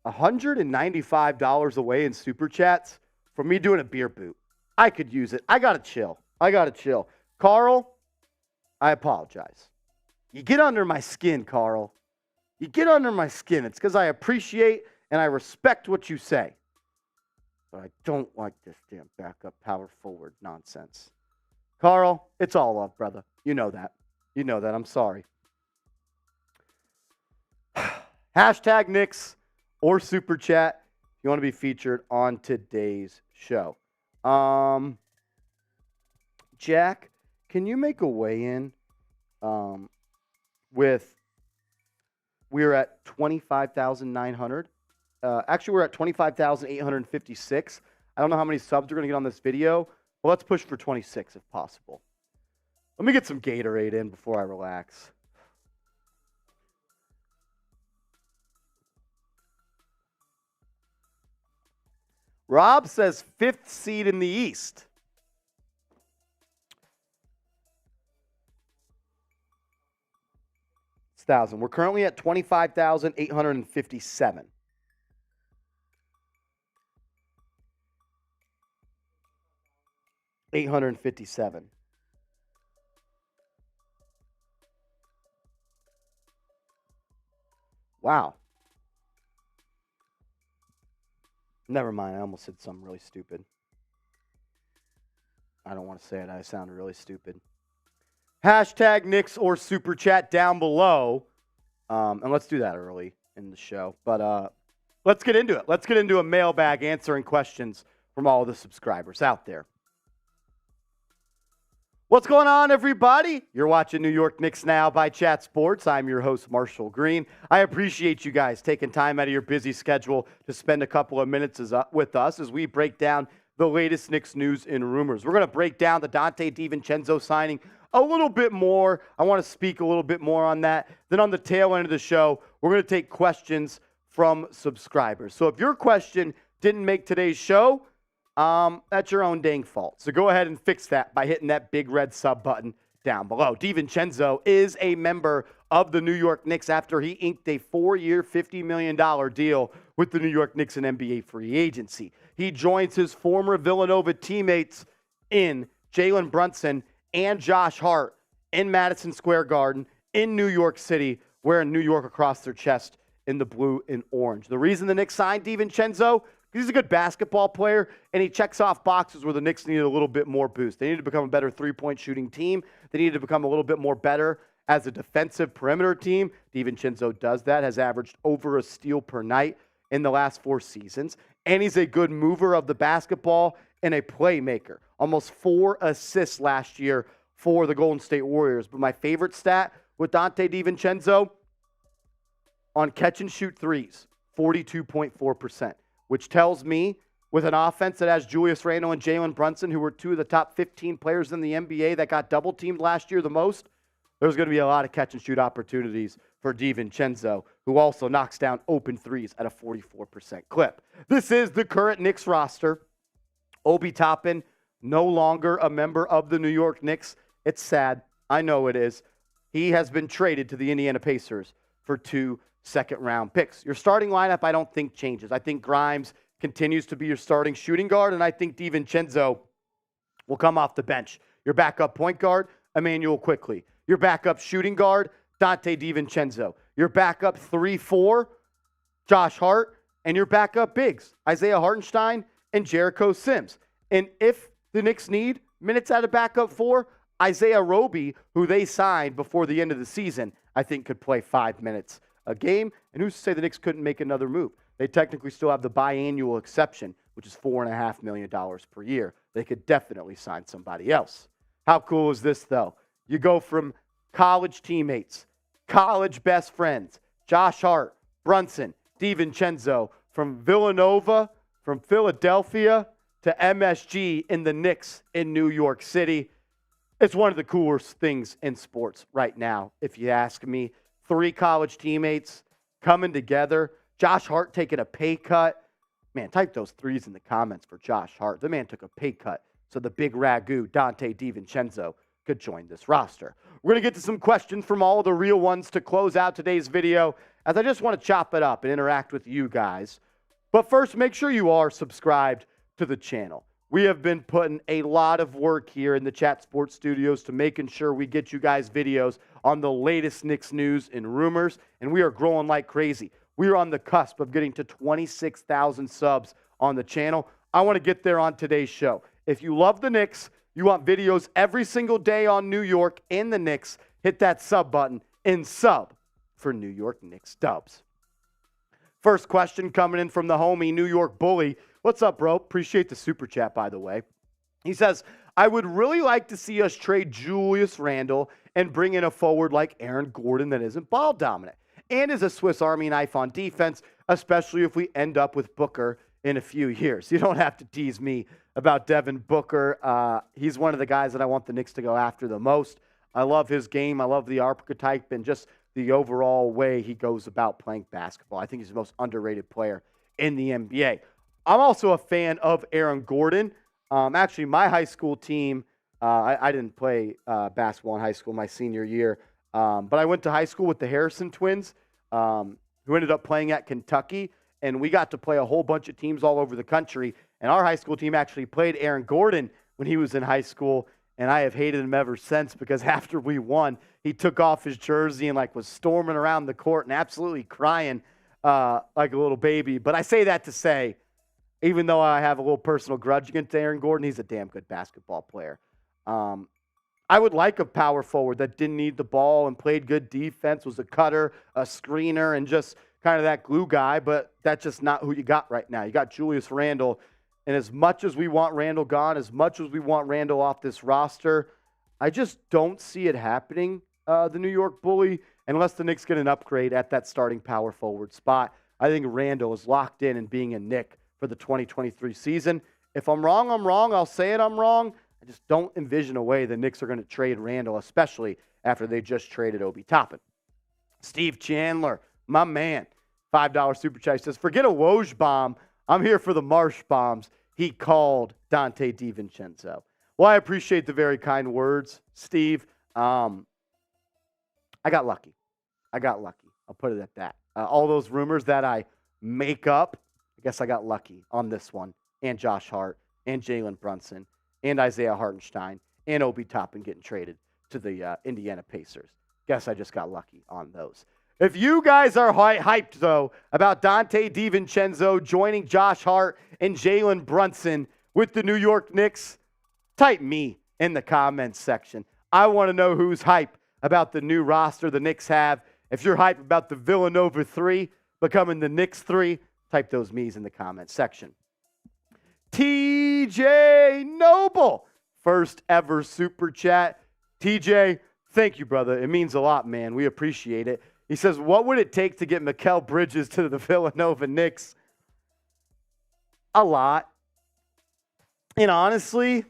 $195 away in super chats from me doing a beer boot. I could use it. I gotta chill. Carl, I apologize. You get under my skin, Carl. You get under my skin. It's because I appreciate and I respect what you say. But I don't like this damn backup power forward nonsense. Carl, it's all love, brother. You know that. I'm sorry. Hashtag Knicks or super chat if you want to be featured on today's show. Jack, can you make a weigh-in with we're at 25,900? Actually, we're at 25,856. I don't know how many subs we're going to get on this video, but let's push for 26 if possible. Let me get some Gatorade in before I relax. Rob says 5th seed in the East. Thousand. We're currently at 25,857. $857. Wow. Never mind. I almost said something really stupid. I don't want to say it. I sounded really stupid. Hashtag Knicks or Super Chat down below. And let's do that early in the show. But let's get into it. Let's get into a mailbag answering questions from all the subscribers out there. What's going on, everybody? You're watching New York Knicks Now by Chat Sports. I'm your host, Marshall Green. I appreciate you guys taking time out of your busy schedule to spend a couple of minutes with us as we break down the latest Knicks news and rumors. We're going to break down the Donte DiVincenzo signing a little bit more. I want to speak a little bit more on that. Then on the tail end of the show, we're going to take questions from subscribers. So if your question didn't make today's show, that's your own dang fault. So go ahead and fix that by hitting that big red sub button down below. DiVincenzo is a member of the New York Knicks after he inked a 4-year, $50 million deal with the New York Knicks and NBA free agency. He joins his former Villanova teammates in Jalen Brunson and Josh Hart in Madison Square Garden in New York City, wearing New York across their chest in the blue and orange. The reason the Knicks signed DiVincenzo, he's a good basketball player, and he checks off boxes where the Knicks needed a little bit more boost. They needed to become a better three-point shooting team. They needed to become a little bit more better as a defensive perimeter team. DiVincenzo does that, has averaged over a steal per night in the last 4 seasons. And he's a good mover of the basketball and a playmaker. Almost 4 assists last year for the Golden State Warriors. But my favorite stat with Donte DiVincenzo, on catch-and-shoot threes, 42.4%. Which tells me, with an offense that has Julius Randle and Jalen Brunson, who were 2 of the top 15 players in the NBA that got double-teamed last year the most, there's going to be a lot of catch-and-shoot opportunities for DiVincenzo, who also knocks down open threes at a 44% clip. This is the current Knicks roster. Obi Toppin, no longer a member of the New York Knicks. It's sad. I know it is. He has been traded to the Indiana Pacers for 2 second-round picks. Your starting lineup, I don't think, changes. I think Grimes continues to be your starting shooting guard, and I think DiVincenzo will come off the bench. Your backup point guard, Emmanuel Quickley. Your backup shooting guard, Donte DiVincenzo. Your backup 3-4, Josh Hart. And your backup bigs, Isaiah Hartenstein and Jericho Sims. And if the Knicks need minutes out of backup 4, Isaiah Roby, who they signed before the end of the season, I think could play 5 minutes a game. And who's to say the Knicks couldn't make another move? They technically still have the biannual exception, which is $4.5 million per year. They could definitely sign somebody else. How cool is this, though? You go from college teammates, college best friends, Josh Hart, Brunson, DiVincenzo, from Villanova, from Philadelphia to MSG in the Knicks in New York City. It's one of the coolest things in sports right now, if you ask me. 3 college teammates coming together. Josh Hart taking a pay cut. Man, type those 3s in the comments for Josh Hart. The man took a pay cut so the big ragu, Donte DiVincenzo, could join this roster. We're going to get to some questions from all of the real ones to close out today's video, as I just want to chop it up and interact with you guys. But first, make sure you are subscribed to the channel. We have been putting a lot of work here in the Chat Sports Studios to making sure we get you guys videos on the latest Knicks news and rumors, and we are growing like crazy. We are on the cusp of getting to 26,000 subs on the channel. I want to get there on today's show. If you love the Knicks, you want videos every single day on New York and the Knicks, hit that sub button and sub for New York Knicks dubs. First question coming in from the homie New York Bully. What's up, bro? Appreciate the super chat, by the way. He says, I would really like to see us trade Julius Randle and bring in a forward like Aaron Gordon that isn't ball dominant and is a Swiss Army knife on defense, especially if we end up with Booker in a few years. You don't have to tease me about Devin Booker. He's one of the guys that I want the Knicks to go after the most. I love his game. I love the archetype and just the overall way he goes about playing basketball. I think he's the most underrated player in the NBA. I'm also a fan of Aaron Gordon. Actually, my high school team, I didn't play basketball in high school my senior year, but I went to high school with the Harrison twins, who ended up playing at Kentucky, and we got to play a whole bunch of teams all over the country. And our high school team actually played Aaron Gordon when he was in high school, and I have hated him ever since because after we won, he took off his jersey and was storming around the court and absolutely crying like a little baby. But I say that to say, even though I have a little personal grudge against Aaron Gordon, he's a damn good basketball player. I would like a power forward that didn't need the ball and played good defense, was a cutter, a screener, and just kind of that glue guy, but that's just not who you got right now. You got Julius Randle, and as much as we want Randle gone, as much as we want Randle off this roster, I just don't see it happening, the New York Bully, unless the Knicks get an upgrade at that starting power forward spot. I think Randle is locked in and being a Knick for the 2023 season. If I'm wrong, I'm wrong. I'll say it, I'm wrong. I just don't envision a way the Knicks are going to trade Randle, especially after they just traded Obi Toppin. Steve Chandler, my man, $5 super chat, says, forget a Woj bomb. I'm here for the Marsh bombs. He called Donte DiVincenzo. Well, I appreciate the very kind words, Steve. I got lucky. I'll put it at that. All those rumors that I make up, I guess I got lucky on this one. And Josh Hart, and Jalen Brunson, and Isaiah Hartenstein, and Obi Toppin getting traded to the Indiana Pacers. Guess I just got lucky on those. If you guys are hyped, though, about Donte DiVincenzo joining Josh Hart and Jalen Brunson with the New York Knicks, type me in the comments section. I want to know who's hyped about the new roster the Knicks have. If you're hyped about the Villanova 3 becoming the Knicks 3, type those me's in the comments section. TJ Noble, first ever super chat. TJ, thank you, brother. It means a lot, man. We appreciate it. He says, what would it take to get Mikal Bridges to the Villanova Knicks? A lot. And honestly,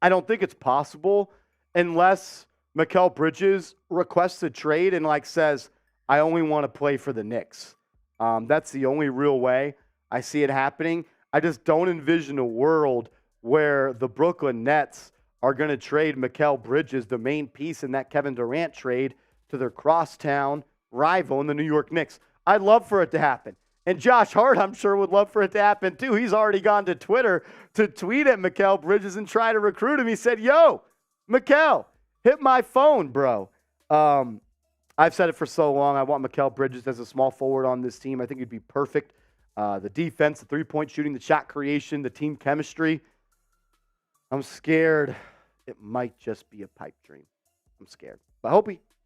I don't think it's possible unless Mikal Bridges requests a trade and says, I only want to play for the Knicks. That's the only real way I see it happening. I just don't envision a world where the Brooklyn Nets are going to trade Mikal Bridges, the main piece in that Kevin Durant trade, to their crosstown rival in the New York Knicks. I'd love for it to happen. And Josh Hart, I'm sure, would love for it to happen too. He's already gone to Twitter to tweet at Mikal Bridges and try to recruit him. He said, yo, Mikal, hit my phone, bro. I've said it for so long. I want Mikal Bridges as a small forward on this team. I think he'd be perfect. The defense, the three-point shooting, the shot creation, the team chemistry. I'm scared it might just be a pipe dream. I'm scared. But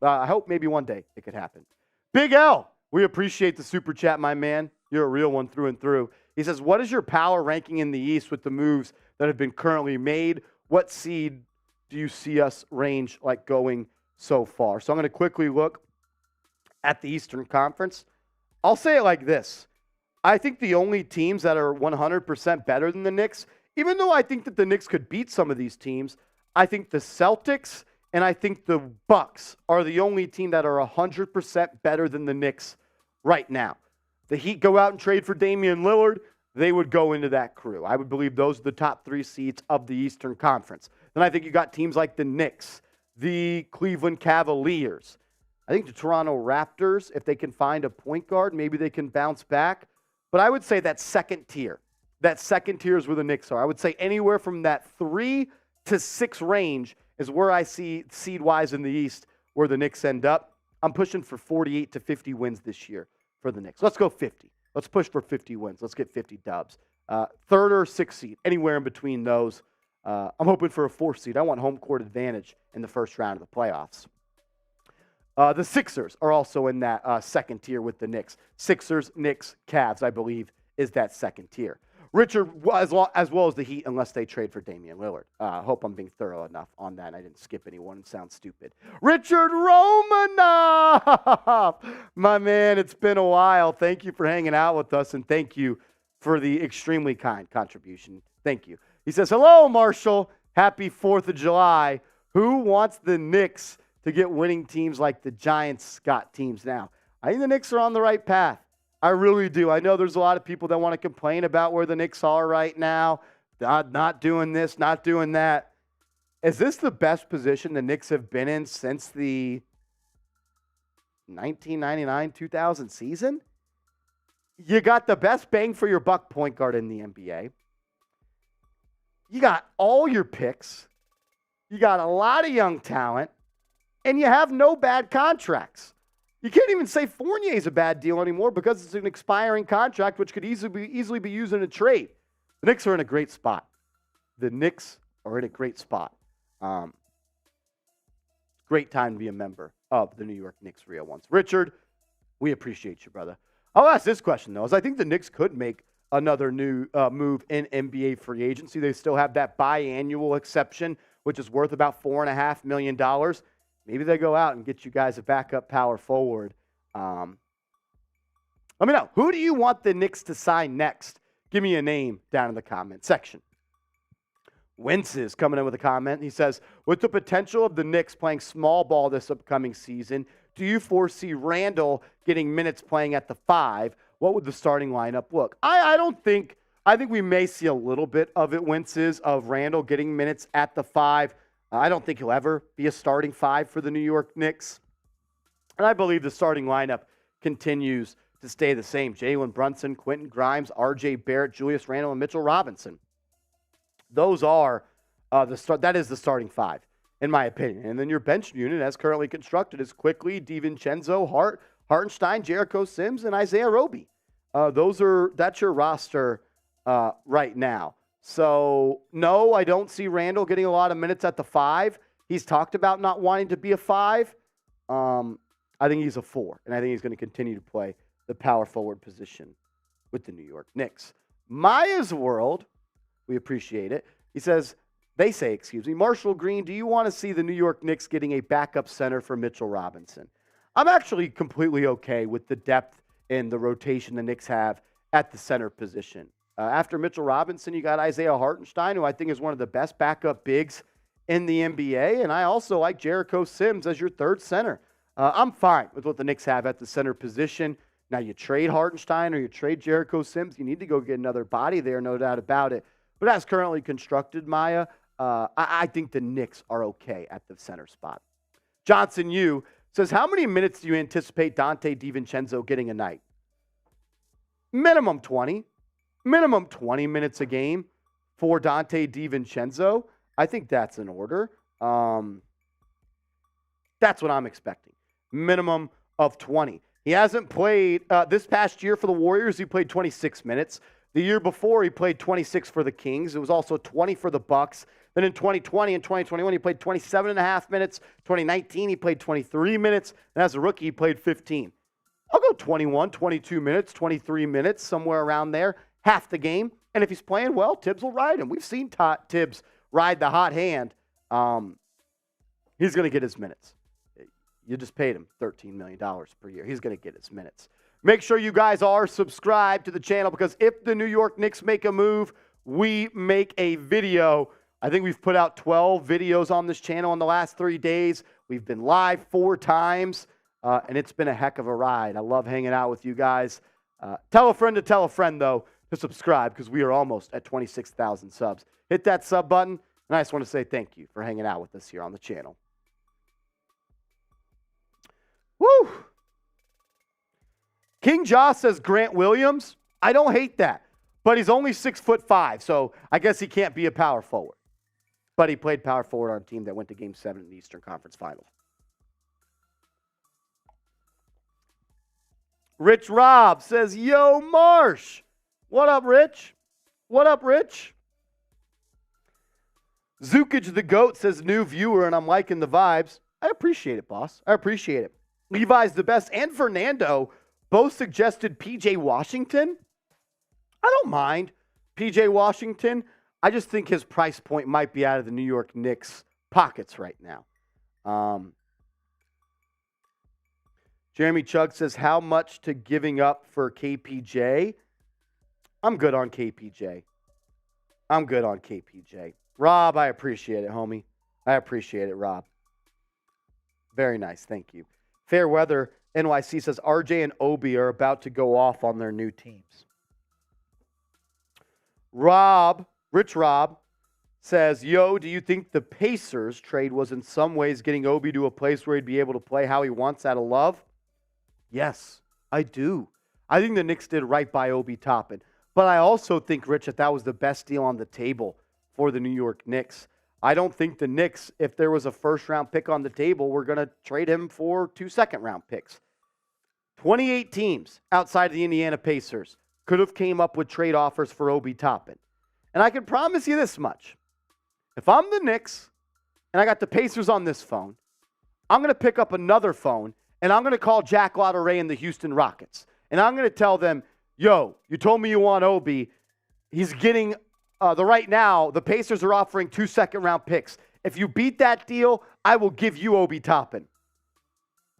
I hope maybe one day it could happen. Big L, we appreciate the super chat, my man. You're a real one through and through. He says, what is your power ranking in the East with the moves that have been currently made? What seed do you see us range going so far? So I'm going to quickly look at the Eastern Conference. I'll say it like this. I think the only teams that are 100% better than the Knicks, even though I think that the Knicks could beat some of these teams, I think the Celtics and I think the Bucks are the only team that are 100% better than the Knicks right now. The Heat go out and trade for Damian Lillard, they would go into that crew. I would believe those are the top three seeds of the Eastern Conference. Then I think you got teams like the Knicks, the Cleveland Cavaliers. I think the Toronto Raptors, if they can find a point guard, maybe they can bounce back. But I would say that second tier is where the Knicks are. I would say anywhere from that 3 to 6 range is where I see seed-wise in the East where the Knicks end up. I'm pushing for 48 to 50 wins this year for the Knicks. Let's go 50. Let's push for 50 wins. Let's get 50 dubs. Third or sixth seed, anywhere in between those. I'm hoping for a 4th seed. I want home court advantage in the first round of the playoffs. The Sixers are also in that second tier with the Knicks. Sixers, Knicks, Cavs, I believe, is that second tier. Richard, as well as the Heat, unless they trade for Damian Lillard. Hope I'm being thorough enough on that. I didn't skip anyone and sound stupid. Richard Romanoff! My man, it's been a while. Thank you for hanging out with us, and thank you for the extremely kind contribution. Thank you. He says, hello, Marshall. Happy 4th of July. Who wants the Knicks to get winning teams like the Giants got teams now? I think the Knicks are on the right path. I really do. I know there's a lot of people that want to complain about where the Knicks are right now. Not doing this, not doing that. Is this the best position the Knicks have been in since the 1999-2000 season? You got the best bang for your buck point guard in the NBA. You got all your picks. You got a lot of young talent. And you have no bad contracts. You can't even say Fournier is a bad deal anymore because it's an expiring contract, which could easily be used in a trade. The Knicks are in a great spot. Great time to be a member of the New York Knicks Real Ones. Richard, we appreciate you, brother. I'll ask this question, though, as I think the Knicks could make another new move in NBA free agency. They still have that biannual exception, which is worth about $4.5 million. Maybe they go out and get you guys a backup power forward. Let me know. Who do you want the Knicks to sign next? Give me a name down in the comment section. Wentz is coming in with a comment. He says, with the potential of the Knicks playing small ball this upcoming season, do you foresee Randall getting minutes playing at the 5? What would the starting lineup look? I think we may see a little bit of it, Wentz's, of Randall getting minutes at the 5. I don't think he'll ever be a starting 5 for the New York Knicks. And I believe the starting lineup continues to stay the same. Jalen Brunson, Quentin Grimes, R.J. Barrett, Julius Randle, and Mitchell Robinson. Those are that is the starting 5, in my opinion. And then your bench unit, as currently constructed, is Quickly, DiVincenzo, Hartenstein, Jericho Sims, and Isaiah Roby. That's your roster right now. So, no, I don't see Randall getting a lot of minutes at the 5. He's talked about not wanting to be a 5. I think he's a 4, and I think he's going to continue to play the power forward position with the New York Knicks. Maya's World, we appreciate it. They say, Marshall Green, do you want to see the New York Knicks getting a backup center for Mitchell Robinson? I'm actually completely okay with the depth and the rotation the Knicks have at the center position. After Mitchell Robinson, you got Isaiah Hartenstein, who I think is one of the best backup bigs in the NBA. And I also like Jericho Sims as your third center. I'm fine with what the Knicks have at the center position. Now, you trade Hartenstein or you trade Jericho Sims, you need to go get another body there, no doubt about it. But as currently constructed, Maya, I think the Knicks are okay at the center spot. Johnson Yu says, how many minutes do you anticipate Donte DiVincenzo getting a night? Minimum 20. Minimum 20 minutes a game for Donte DiVincenzo. I think that's in order. That's what I'm expecting. Minimum of 20. He hasn't played this past year for the Warriors. He played 26 minutes. The year before, he played 26 for the Kings. It was also 20 for the Bucks. Then in 2020 and 2021, he played 27.5 minutes. 2019, he played 23 minutes. And as a rookie, he played 15. I'll go 21, 22 minutes, 23 minutes, somewhere around there. Half the game. And if he's playing well, Tibbs will ride him. We've seen Tibbs ride the hot hand. He's going to get his minutes. You just paid him $13 million per year. He's going to get his minutes. Make sure you guys are subscribed to the channel because if the New York Knicks make a move, we make a video. I think we've put out 12 videos on this channel in the last 3 days. We've been live 4 times, and it's been a heck of a ride. I love hanging out with you guys. Tell a friend, though, to subscribe because we are almost at 26,000 subs. Hit that sub button, and I just want to say thank you for hanging out with us here on the channel. Woo! King Josh says Grant Williams. I don't hate that, but he's only 6'5", so I guess he can't be a power forward. But he played power forward on a team that went to Game 7 in the Eastern Conference Finals. Rich Rob says, yo, Marsh. What up, Rich? What up, Rich? Zukage the GOAT says, new viewer, and I'm liking the vibes. I appreciate it, boss. I appreciate it. Levi's the best, and Fernando both suggested P.J. Washington. I don't mind P.J. Washington. I just think his price point might be out of the New York Knicks' pockets right now. Jeremy Chugg says, how much to giving up for KPJ? I'm good on KPJ. Rob, I appreciate it, homie. I appreciate it, Rob. Very nice. Thank you. Fair weather NYC says RJ and Obi are about to go off on their new teams. Rich Rob says, yo, do you think the Pacers trade was in some ways getting Obi to a place where he'd be able to play how he wants out of love? Yes, I do. I think the Knicks did right by Obi Toppin. But I also think, Rich, that was the best deal on the table for the New York Knicks. I don't think the Knicks, if there was a first-round pick on the table, were going to trade him for 2 second-round picks. 28 teams outside of the Indiana Pacers could have came up with trade offers for Obi Toppin. And I can promise you this much. If I'm the Knicks and I got the Pacers on this phone, I'm going to pick up another phone and I'm going to call Jack Lotteray and the Houston Rockets. And I'm going to tell them, yo, you told me you want Obi. He's getting right now, the Pacers are offering 2 second-round picks. If you beat that deal, I will give you Obi Toppin.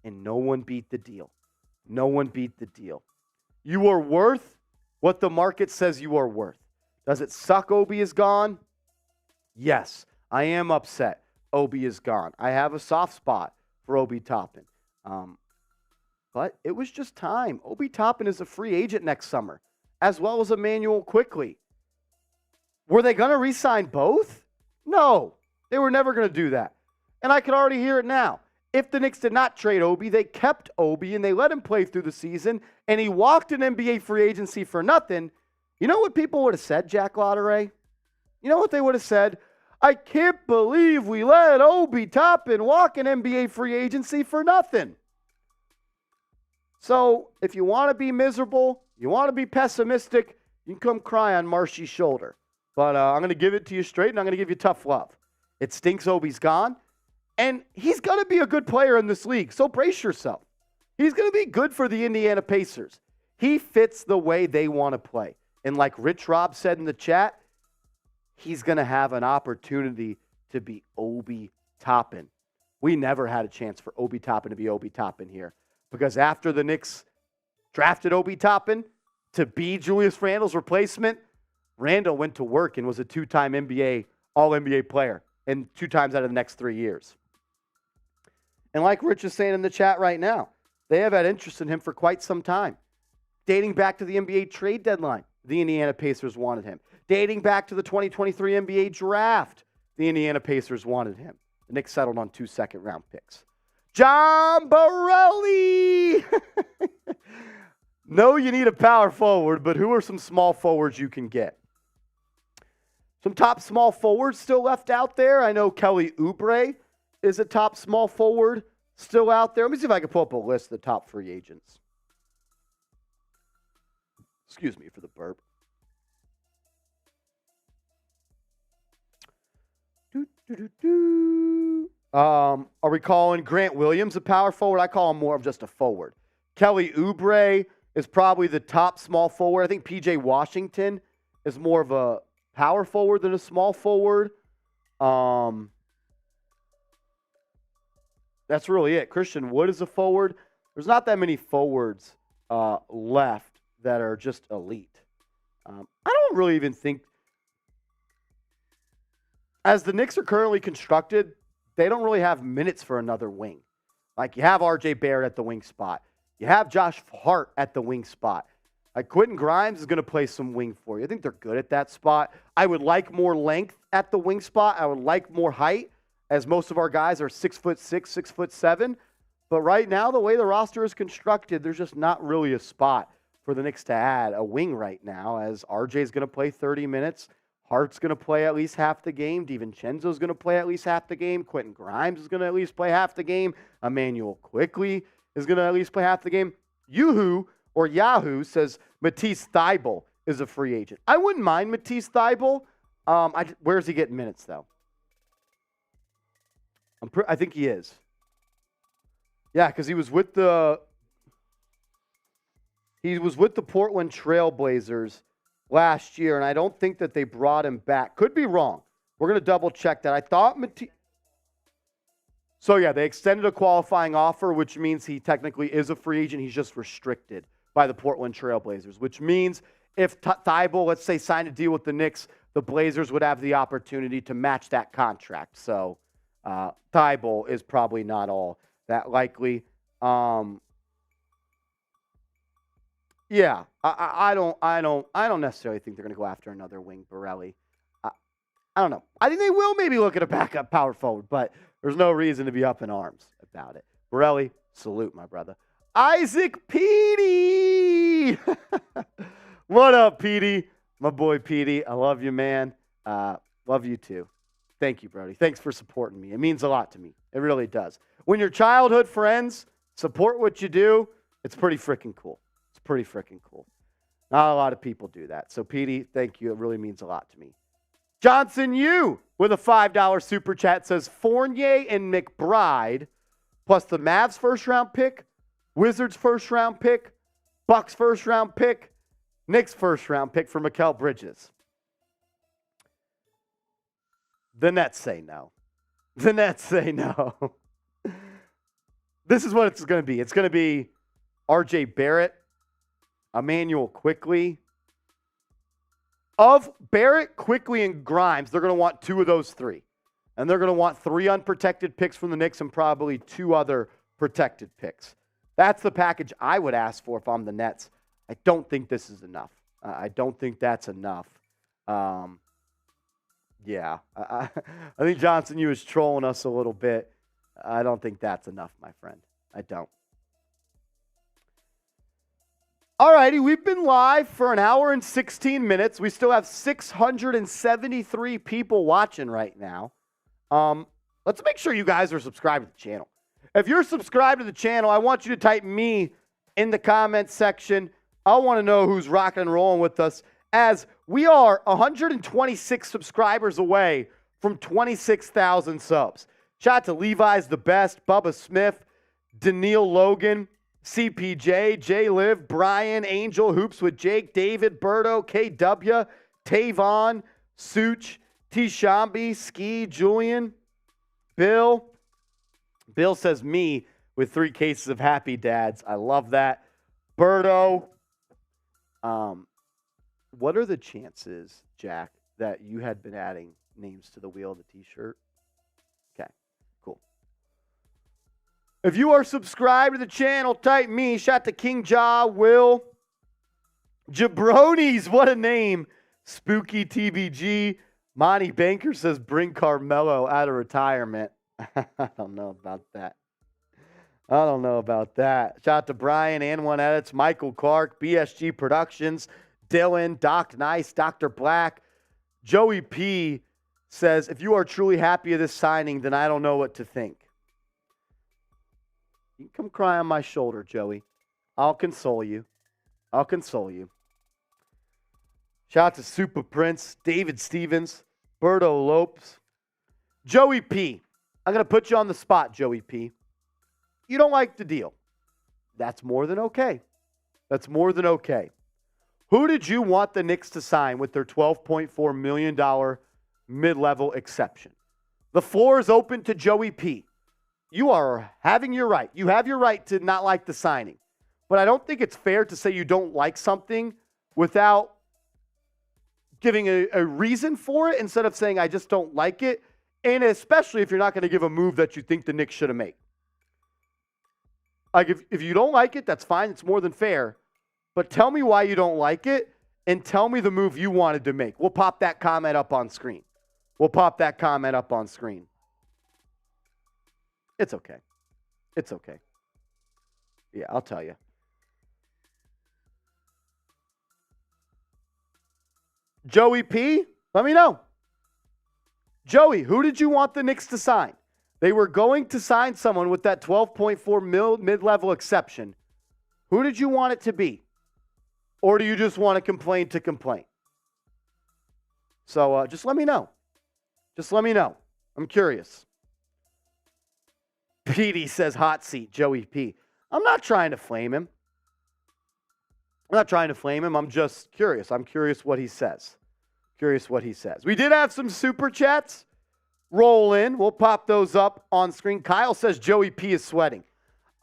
And no one beat the deal. No one beat the deal. You are worth what the market says you are worth. Does it suck Obi is gone? Yes, I am upset Obi is gone. I have a soft spot for Obi Toppin. But it was just time. Obi Toppin is a free agent next summer, as well as Emmanuel Quickly. Were they going to re-sign both? No, they were never going to do that. And I can already hear it now. If the Knicks did not trade Obi, they kept Obi and they let him play through the season, and he walked in NBA free agency for nothing. You know what people would have said, Jack Lotteray? You know what they would have said? I can't believe we let Obi Toppin walk in NBA free agency for nothing. So if you want to be miserable, you want to be pessimistic, you can come cry on Marshy's shoulder. But I'm going to give it to you straight, and I'm going to give you tough love. It stinks Obi's gone. And he's going to be a good player in this league, so brace yourself. He's going to be good for the Indiana Pacers. He fits the way they want to play. And like Rich Rob said in the chat, he's going to have an opportunity to be Obi Toppin. We never had a chance for Obi Toppin to be Obi Toppin here. Because after the Knicks drafted Obi Toppin to be Julius Randle's replacement, Randle went to work and was a 2-time All-NBA player, and 2 times out of the next 3 years. And like Rich is saying in the chat right now, they have had interest in him for quite some time. Dating back to the NBA trade deadline, the Indiana Pacers wanted him. Dating back to the 2023 NBA draft, the Indiana Pacers wanted him. The Knicks settled on 2 second-round picks. John Borelli! No, you need a power forward, but who are some small forwards you can get? Some top small forwards still left out there. I know Kelly Oubre is a top small forward still out there. Let me see if I can pull up a list of the top free agents. Excuse me for the burp. Are we calling Grant Williams a power forward? I call him more of just a forward. Kelly Oubre is probably the top small forward. I think P.J. Washington is more of a power forward than a small forward. That's really it. Christian Wood is a forward. There's not that many forwards left that are just elite. I don't really even think, as the Knicks are currently constructed, they don't really have minutes for another wing. Like, you have R.J. Barrett at the wing spot. You have Josh Hart at the wing spot. Like, Quentin Grimes is going to play some wing for you. I think they're good at that spot. I would like more length at the wing spot. I would like more height, as most of our guys are 6'6", 6'7". But right now, the way the roster is constructed, there's just not really a spot for the Knicks to add a wing right now, as RJ is going to play 30 minutes. Hart's going to play at least half the game. DiVincenzo is going to play at least half the game. Quentin Grimes is going to at least play half the game. Emmanuel Quickly is going to at least play half the game. Yahoo says Matisse Thybulle is a free agent. I wouldn't mind Matisse Thybulle. Where's he getting minutes, though? I think he is. Yeah, because he was with the Portland Trail Blazers last year, and I don't think that they brought him back. Could be wrong. We're going to double check that. I thought So, yeah, they extended a qualifying offer, which means he technically is a free agent. He's just restricted by the Portland Trail Blazers, which means if Thybulle, let's say, signed a deal with the Knicks, the Blazers would have the opportunity to match that contract. So, Thybulle is probably not all that likely. Yeah, I don't necessarily think they're going to go after another wing Borelli. I don't know. I think they will maybe look at a backup power forward, but there's no reason to be up in arms about it. Borelli, salute, my brother. Isaac Petey! What up, Petey? My boy Petey. I love you, man. Love you too. Thank you, Brody. Thanks for supporting me. It means a lot to me. It really does. When your childhood friends support what you do, it's pretty freaking cool. It's pretty freaking cool. Not a lot of people do that. So, Petey, thank you. It really means a lot to me. Johnson Yu with a $5 super chat says Fournier and McBride plus the Mavs first round pick, Wizards first round pick, Bucks first round pick, Knicks first round pick for Mikal Bridges. The Nets say no. The Nets say no. This is what it's going to be. It's going to be R.J. Barrett, Emmanuel Quickley. Of Barrett, Quickley, and Grimes, they're going to want two of those three. And they're going to want 3 unprotected picks from the Knicks and probably 2 other protected picks. That's the package I would ask for if I'm the Nets. I don't think this is enough. I don't think that's enough. Yeah. I think Johnson, you was trolling us a little bit. I don't think that's enough, my friend. I don't. All righty, we've been live for an hour and 16 minutes. We still have 673 people watching right now. Let's make sure you guys are subscribed to the channel. If you're subscribed to the channel, I want you to type me in the comments section. I want to know who's rocking and rolling with us, as we are 126 subscribers away from 26,000 subs. Shout out to Levi's the Best, Bubba Smith, Daniil Logan, CPJ, J Liv, Brian, Angel, Hoops with Jake, David, Berto, KW, Tavon, Such, T. Shambi, Ski, Julian, Bill. Bill says me with 3 cases of Happy Dads. I love that. Berto. What are the chances, Jack, that you had been adding names to the wheel of the t-shirt? Okay, cool. If you are subscribed to the channel, type me. Shout to King Ja, Will. Jabronis, what a name. Spooky TBG. Monty Banker says bring Carmelo out of retirement. I don't know about that. Shout out to Brian, and One Edits, Michael Clark, BSG Productions, Dylan, Doc Nice, Dr. Black. Joey P says, if you are truly happy of this signing, then I don't know what to think. You can come cry on my shoulder, Joey. I'll console you. Shout out to Super Prince, David Stevens, Berto Lopes. Joey P. I'm going to put you on the spot, Joey P. You don't like the deal. That's more than okay. Who did you want the Knicks to sign with their $12.4 million mid-level exception? The floor is open to Joey P. You are having your right. You have your right to not like the signing. But I don't think it's fair to say you don't like something without giving a reason for it instead of saying, I just don't like it. And especially if you're not going to give a move that you think the Knicks should have made. Like, if you don't like it, that's fine. It's more than fair. But tell me why you don't like it, and tell me the move you wanted to make. We'll pop that comment up on screen. It's okay. Yeah, I'll tell you. Joey P., let me know. Joey, who did you want the Knicks to sign? They were going to sign someone with that $12.4 million mid-level exception. Who did you want it to be? Or do you just want to complain? So just let me know. I'm curious. Petey says hot seat, Joey P. I'm not trying to flame him. I'm just curious. I'm curious what he says. We did have some super chats roll in. We'll pop those up on screen. Kyle says Joey P is sweating.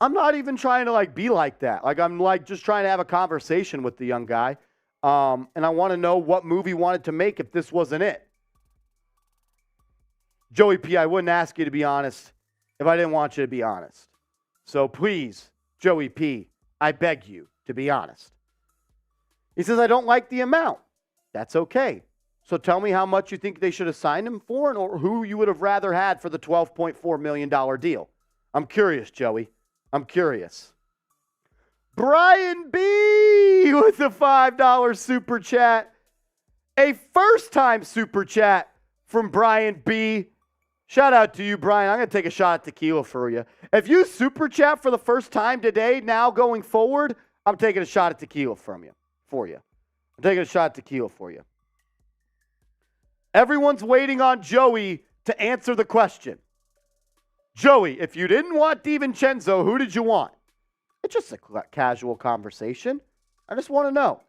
I'm not even trying to be like that. I'm just trying to have a conversation with the young guy. And I want to know what move he wanted to make if this wasn't it. Joey P, I wouldn't ask you to be honest if I didn't want you to be honest. So please, Joey P, I beg you to be honest. He says, I don't like the amount. That's okay. So tell me how much you think they should have signed him for, or who you would have rather had for the $12.4 million deal. I'm curious, Joey. I'm curious. Brian B. with the $5 super chat. A first-time super chat from Brian B. Shout out to you, Brian. I'm going to take a shot at tequila for you. If you super chat for the first time today, now going forward, I'm taking a shot at tequila for you. I'm taking a shot at tequila for you. Everyone's waiting on Joey to answer the question. Joey, if you didn't want DiVincenzo, who did you want? It's just a casual conversation. I just want to know.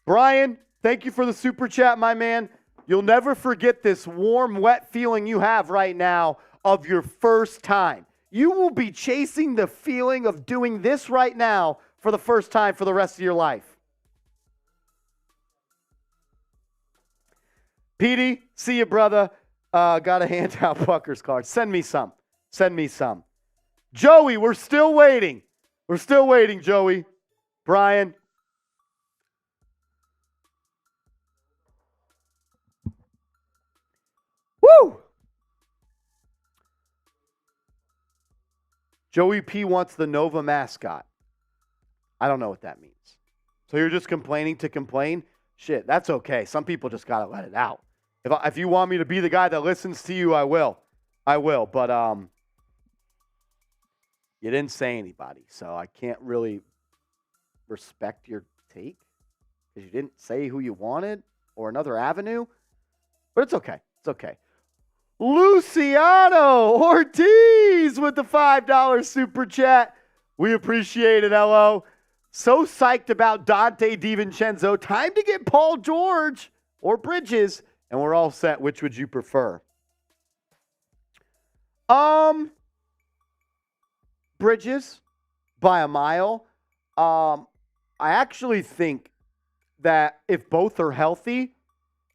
Brian, thank you for the super chat, my man. You'll never forget this warm, wet feeling you have right now of your first time. You will be chasing the feeling of doing this right now for the first time for the rest of your life. Petey, see you, brother. Got to hand out Pucker's cards. Send me some. Send me some. Joey, we're still waiting. We're still waiting, Joey. Brian. Woo! Joey P wants the Nova mascot. I don't know what that means. So you're just complaining to complain? Shit, that's okay. Some people just got to let it out. If you want me to be the guy that listens to you, I will. I will. But you didn't say anybody, so I can't really respect your take because you didn't say who you wanted or another avenue. But it's okay. It's okay. Luciano Ortiz with the $5 super chat. We appreciate it, LO. So psyched about Donte DiVincenzo. Time to get Paul George or Bridges, and we're all set. Which would you prefer? Bridges by a mile. I actually think that if both are healthy,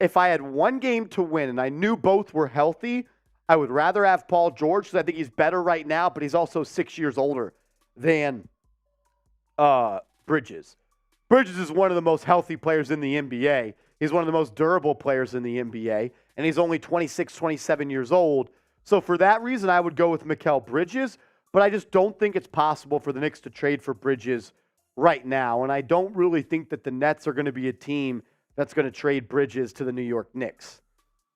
if I had one game to win and I knew both were healthy, I would rather have Paul George because I think he's better right now, but he's also 6 years older than Bridges. Bridges is one of the most healthy players in the NBA. He's one of the most durable players in the NBA, and he's only 26, 27 years old. So for that reason, I would go with Mikal Bridges, but I just don't think it's possible for the Knicks to trade for Bridges right now, and I don't really think that the Nets are going to be a team that's going to trade Bridges to the New York Knicks.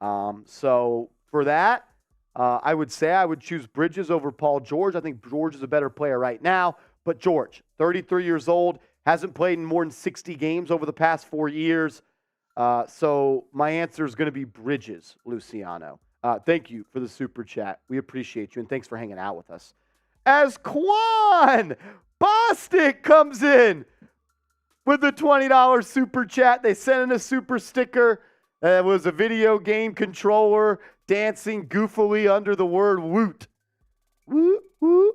So for that, I would say I would choose Bridges over Paul George. I think George is a better player right now, but George, 33 years old, hasn't played in more than 60 games over the past 4 years. So my answer is going to be Bridges, Luciano. Thank you for the super chat. We appreciate you, and thanks for hanging out with us. As Quan Bostic comes in with the $20 super chat, they sent in a super sticker. It was a video game controller dancing goofily under the word woot. Woot, woot.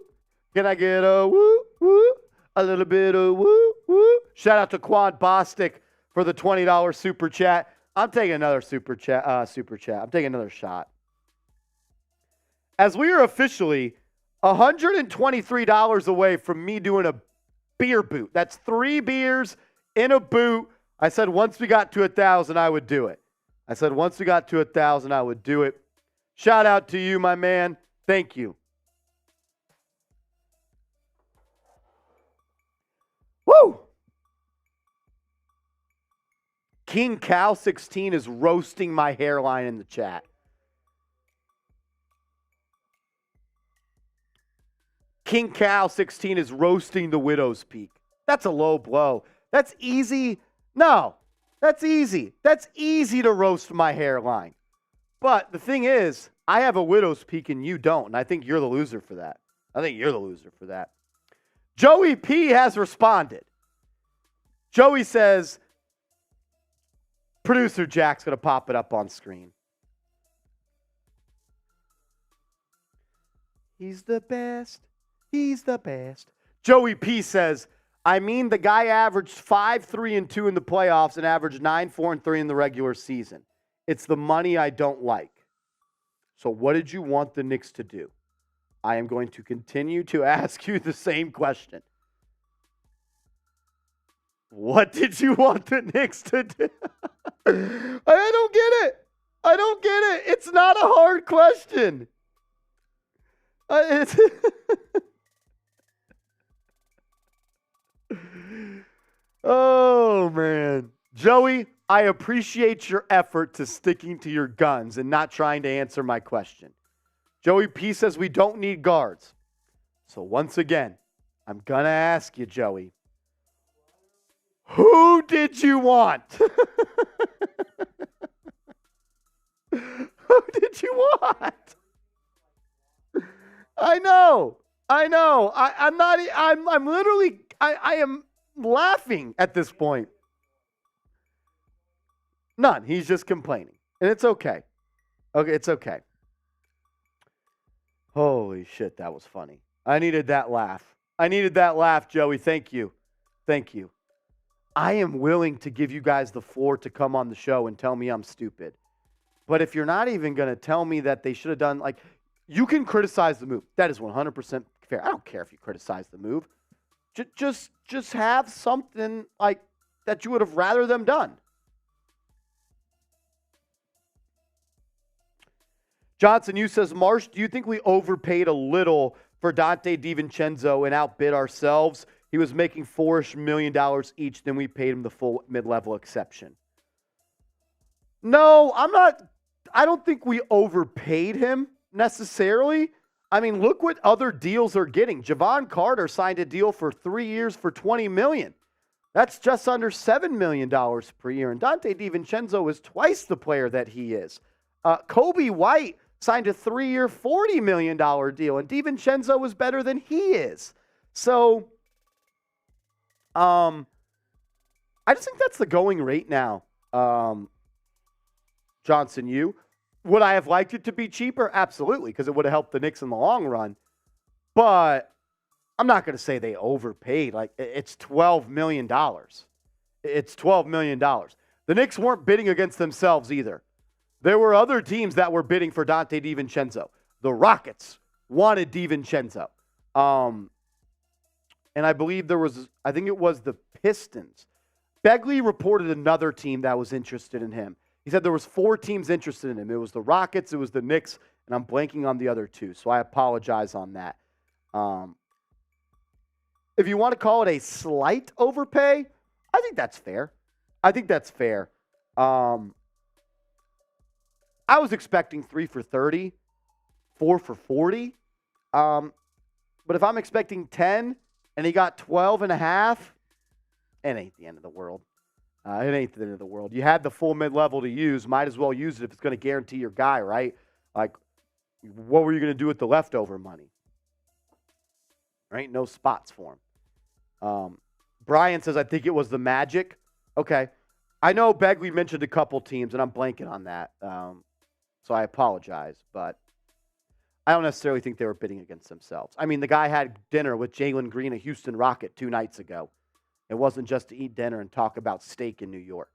Can I get a woot, woot? A little bit of woot, woot. Shout out to Quan Bostic for the $20 super chat. I'm taking another super chat. I'm taking another shot. As we are officially $123 away from me doing a beer boot. That's 3 beers in a boot. I said once we got to 1,000, I would do it. Shout out to you, my man. Thank you. Woo! King Cow 16 is roasting my hairline in the chat. King Cow 16 is roasting the widow's peak. That's a low blow. That's easy. No, that's easy. That's easy to roast my hairline. But the thing is, I have a widow's peak and you don't. And I think you're the loser for that. Joey P has responded. Joey says, producer Jack's going to pop it up on screen. He's the best. Joey P says, I mean, the guy averaged 5, 3, and 2 in the playoffs and averaged 9, 4, and 3 in the regular season. It's the money I don't like. So what did you want the Knicks to do? I am going to continue to ask you the same question. What did you want the Knicks to do? I don't get it. I don't get it. It's not a hard question. It's oh, man. Joey, I appreciate your effort to sticking to your guns and not trying to answer my question. Joey P says we don't need guards. So once again, I'm going to ask you, Joey, who did you want? Who did you want? I know. I'm not, I'm literally, I am laughing at this point. None. He's just complaining. And it's okay. Okay, it's okay. Holy shit, that was funny. I needed that laugh. Joey. Thank you. I am willing to give you guys the floor to come on the show and tell me I'm stupid. But if you're not even going to tell me that they should have done, like, you can criticize the move. That is 100% fair. I don't care if you criticize the move. Just have something like that you would have rather them done. Johnson, you says, Marsh, do you think we overpaid a little for Donte DiVincenzo and outbid ourselves? He was making $4 million each, then we paid him the full mid-level exception. No, I don't think we overpaid him necessarily. I mean, look what other deals are getting. Javon Carter signed a deal for 3 years for $20 million. That's just under $7 million per year. And Donte DiVincenzo is twice the player that he is. Kobe White signed a 3-year, $40 million deal, and DiVincenzo was better than he is. So, I just think that's the going rate now. Johnson, you. Would I have liked it to be cheaper? Absolutely, because it would have helped the Knicks in the long run. But I'm not going to say they overpaid. Like, it's $12 million. It's $12 million. The Knicks weren't bidding against themselves either. There were other teams that were bidding for Donte DiVincenzo. The Rockets wanted DiVincenzo. And I believe I think it was the Pistons. Begley reported another team that was interested in him. He said there was 4 teams interested in him. It was the Rockets, it was the Knicks, and I'm blanking on the other 2. So I apologize on that. If you want to call it a slight overpay, I think that's fair. I was expecting 3 for 30, 4 for 40. But if I'm expecting 10 and he got 12 and a half, it ain't the end of the world. You had the full mid-level to use. Might as well use it if it's going to guarantee your guy, right? Like, what were you going to do with the leftover money? Right? No spots for him. Brian says, I think it was the Magic. Okay. I know Begley mentioned a couple teams, and I'm blanking on that. So I apologize, but I don't necessarily think they were bidding against themselves. I mean, the guy had dinner with Jalen Green, a Houston Rocket, 2 nights ago. It wasn't just to eat dinner and talk about steak in New York.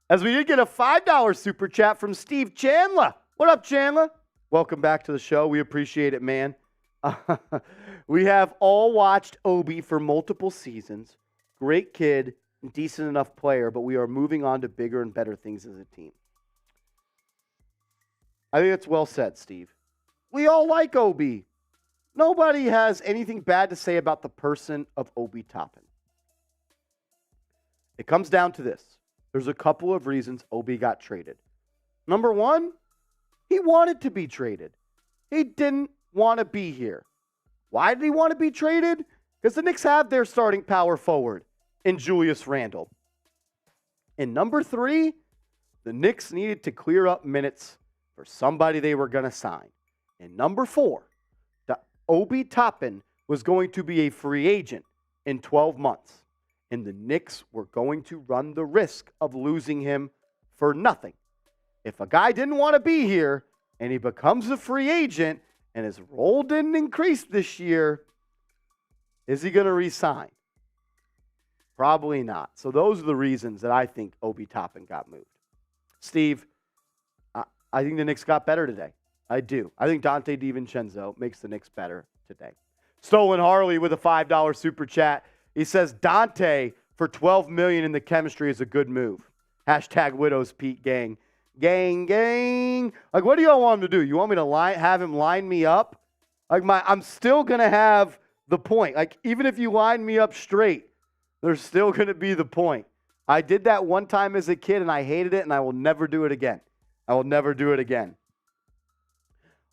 As we did get a $5 super chat from Steve Chandler. What up, Chandler? Welcome back to the show. We appreciate it, man. We have all watched Obi for multiple seasons. Great kid, decent enough player, but we are moving on to bigger and better things as a team. I think that's well said, Steve. We all like Obi. Nobody has anything bad to say about the person of Obi Toppin. It comes down to this. There's a couple of reasons Obi got traded. Number 1, he wanted to be traded. He didn't want to be here. Why did he want to be traded? Because the Knicks have their starting power forward in Julius Randle. And number 3, the Knicks needed to clear up minutes for somebody they were going to sign. And number 4, Obi Toppin was going to be a free agent in 12 months. And the Knicks were going to run the risk of losing him for nothing. If a guy didn't want to be here and he becomes a free agent and his role didn't increase this year, is he going to re-sign? Probably not. So those are the reasons that I think Obi Toppin got moved. Steve, I think the Knicks got better today. I do. I think Donte DiVincenzo makes the Knicks better today. Stolen Harley with a $5 super chat. He says Donte for $12 million in the chemistry is a good move. Hashtag Widows Peak gang. Gang, gang. Like, what do y'all want him to do? You want me to have him line me up? Like, I'm still going to have the point. Like, even if you line me up straight, there's still going to be the point. I did that one time as a kid, and I hated it, and I will never do it again. I will never do it again.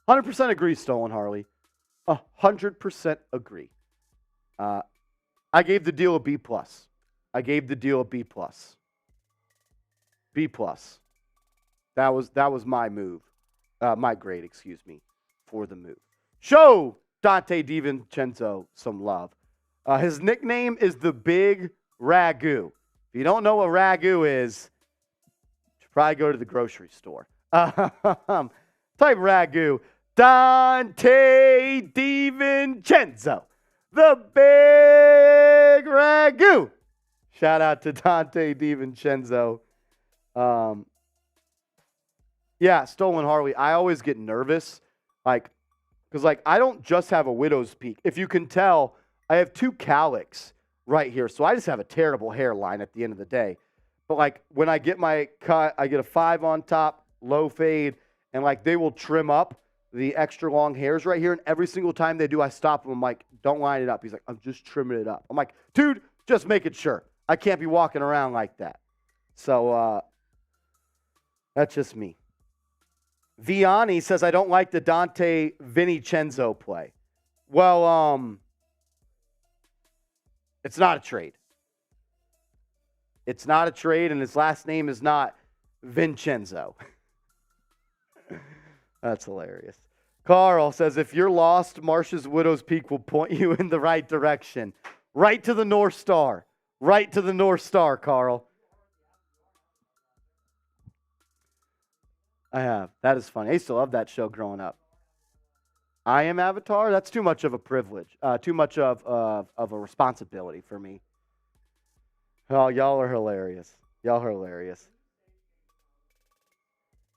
100% agree, Stolen Harley. 100% agree. I gave the deal a B+. I gave the deal a B+. B+. That was my move. My grade, excuse me, for the move. Show Donte DiVincenzo some love. His nickname is the Big Ragu. If you don't know what Ragu is, you should probably go to the grocery store. Type Ragu. Donte DiVincenzo, the Big Ragu. Shout out to Donte DiVincenzo. Yeah, Stolen Harley. I always get nervous, because I don't just have a widow's peak. If you can tell, I have 2 cowlicks right here, so I just have a terrible hairline at the end of the day. But when I get my cut, I get a 5 on top, low fade, and they will trim up the extra long hairs right here. And every single time they do, I stop them. I'm like, don't line it up. He's like, I'm just trimming it up. I'm like, dude, just make it sure. I can't be walking around like that. So that's just me. Vianney says, I don't like the Donte DiVincenzo play. Well, it's not a trade. It's not a trade, and his last name is not Vincenzo. That's hilarious. Carl says, if you're lost, Marsh's Widow's Peak will point you in the right direction. Right to the North Star. Right to the North Star, Carl. I have. That is funny. I used to love that show growing up. I Am Avatar? That's too much of a privilege. Too much of a responsibility for me. Oh, y'all are hilarious. Y'all are hilarious.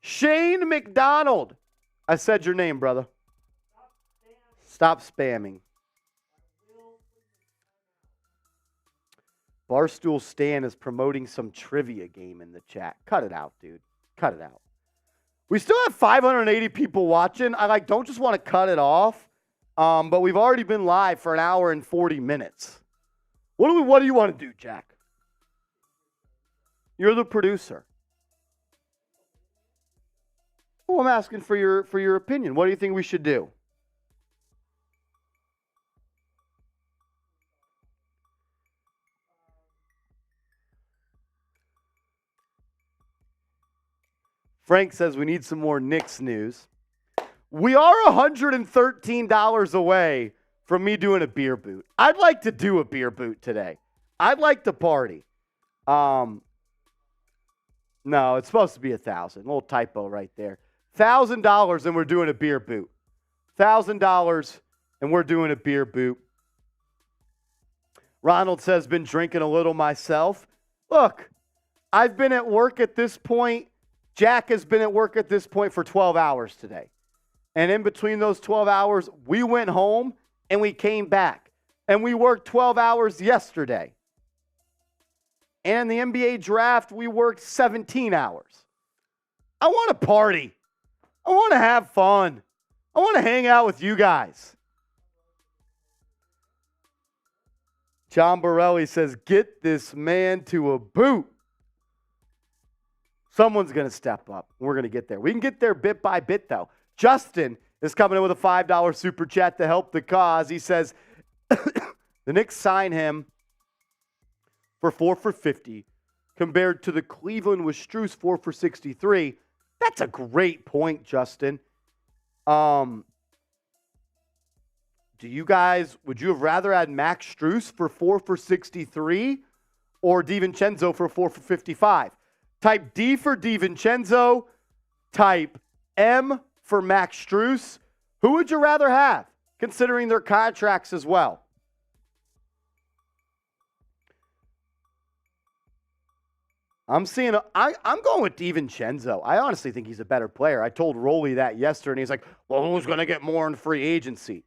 Shane McDonald. I said your name, brother. Stop spamming. Barstool Stan is promoting some trivia game in the chat. Cut it out, dude. Cut it out. We still have 580 people watching. I don't just want to cut it off, but we've already been live for 1 hour and 40 minutes. What do you want to do, Jack? You're the producer. Well, I'm asking for your opinion. What do you think we should do? Frank says we need some more Knicks news. We are $113 away from me doing a beer boot. I'd like to do a beer boot today. I'd like to party. No, it's supposed to be $1,000. A little typo right there. $1,000 and we're doing a beer boot. $1,000 and we're doing a beer boot. Ronald says, been drinking a little myself. Look, I've been at work at this point. Jack has been at work at this point for 12 hours today. And in between those 12 hours, we went home and we came back. And we worked 12 hours yesterday. And in the NBA draft, we worked 17 hours. I want to party. I want to have fun. I want to hang out with you guys. John Borelli says, get this man to a boot. Someone's going to step up. We're going to get there. We can get there bit by bit, though. Justin is coming in with a $5 super chat to help the cause. He says, the Knicks sign him for 4 for $50 compared to the Cleveland with Strus 4 for $63. That's a great point, Justin. Would you have rather had Max Strus for 4 for $63 or DiVincenzo for 4 for $55? Type D for DiVincenzo. Type M for Max Strus. Who would you rather have, considering their contracts as well? I'm going with DiVincenzo. I honestly think he's a better player. I told Rolly that yesterday, and he's like, well, who's going to get more in free agency?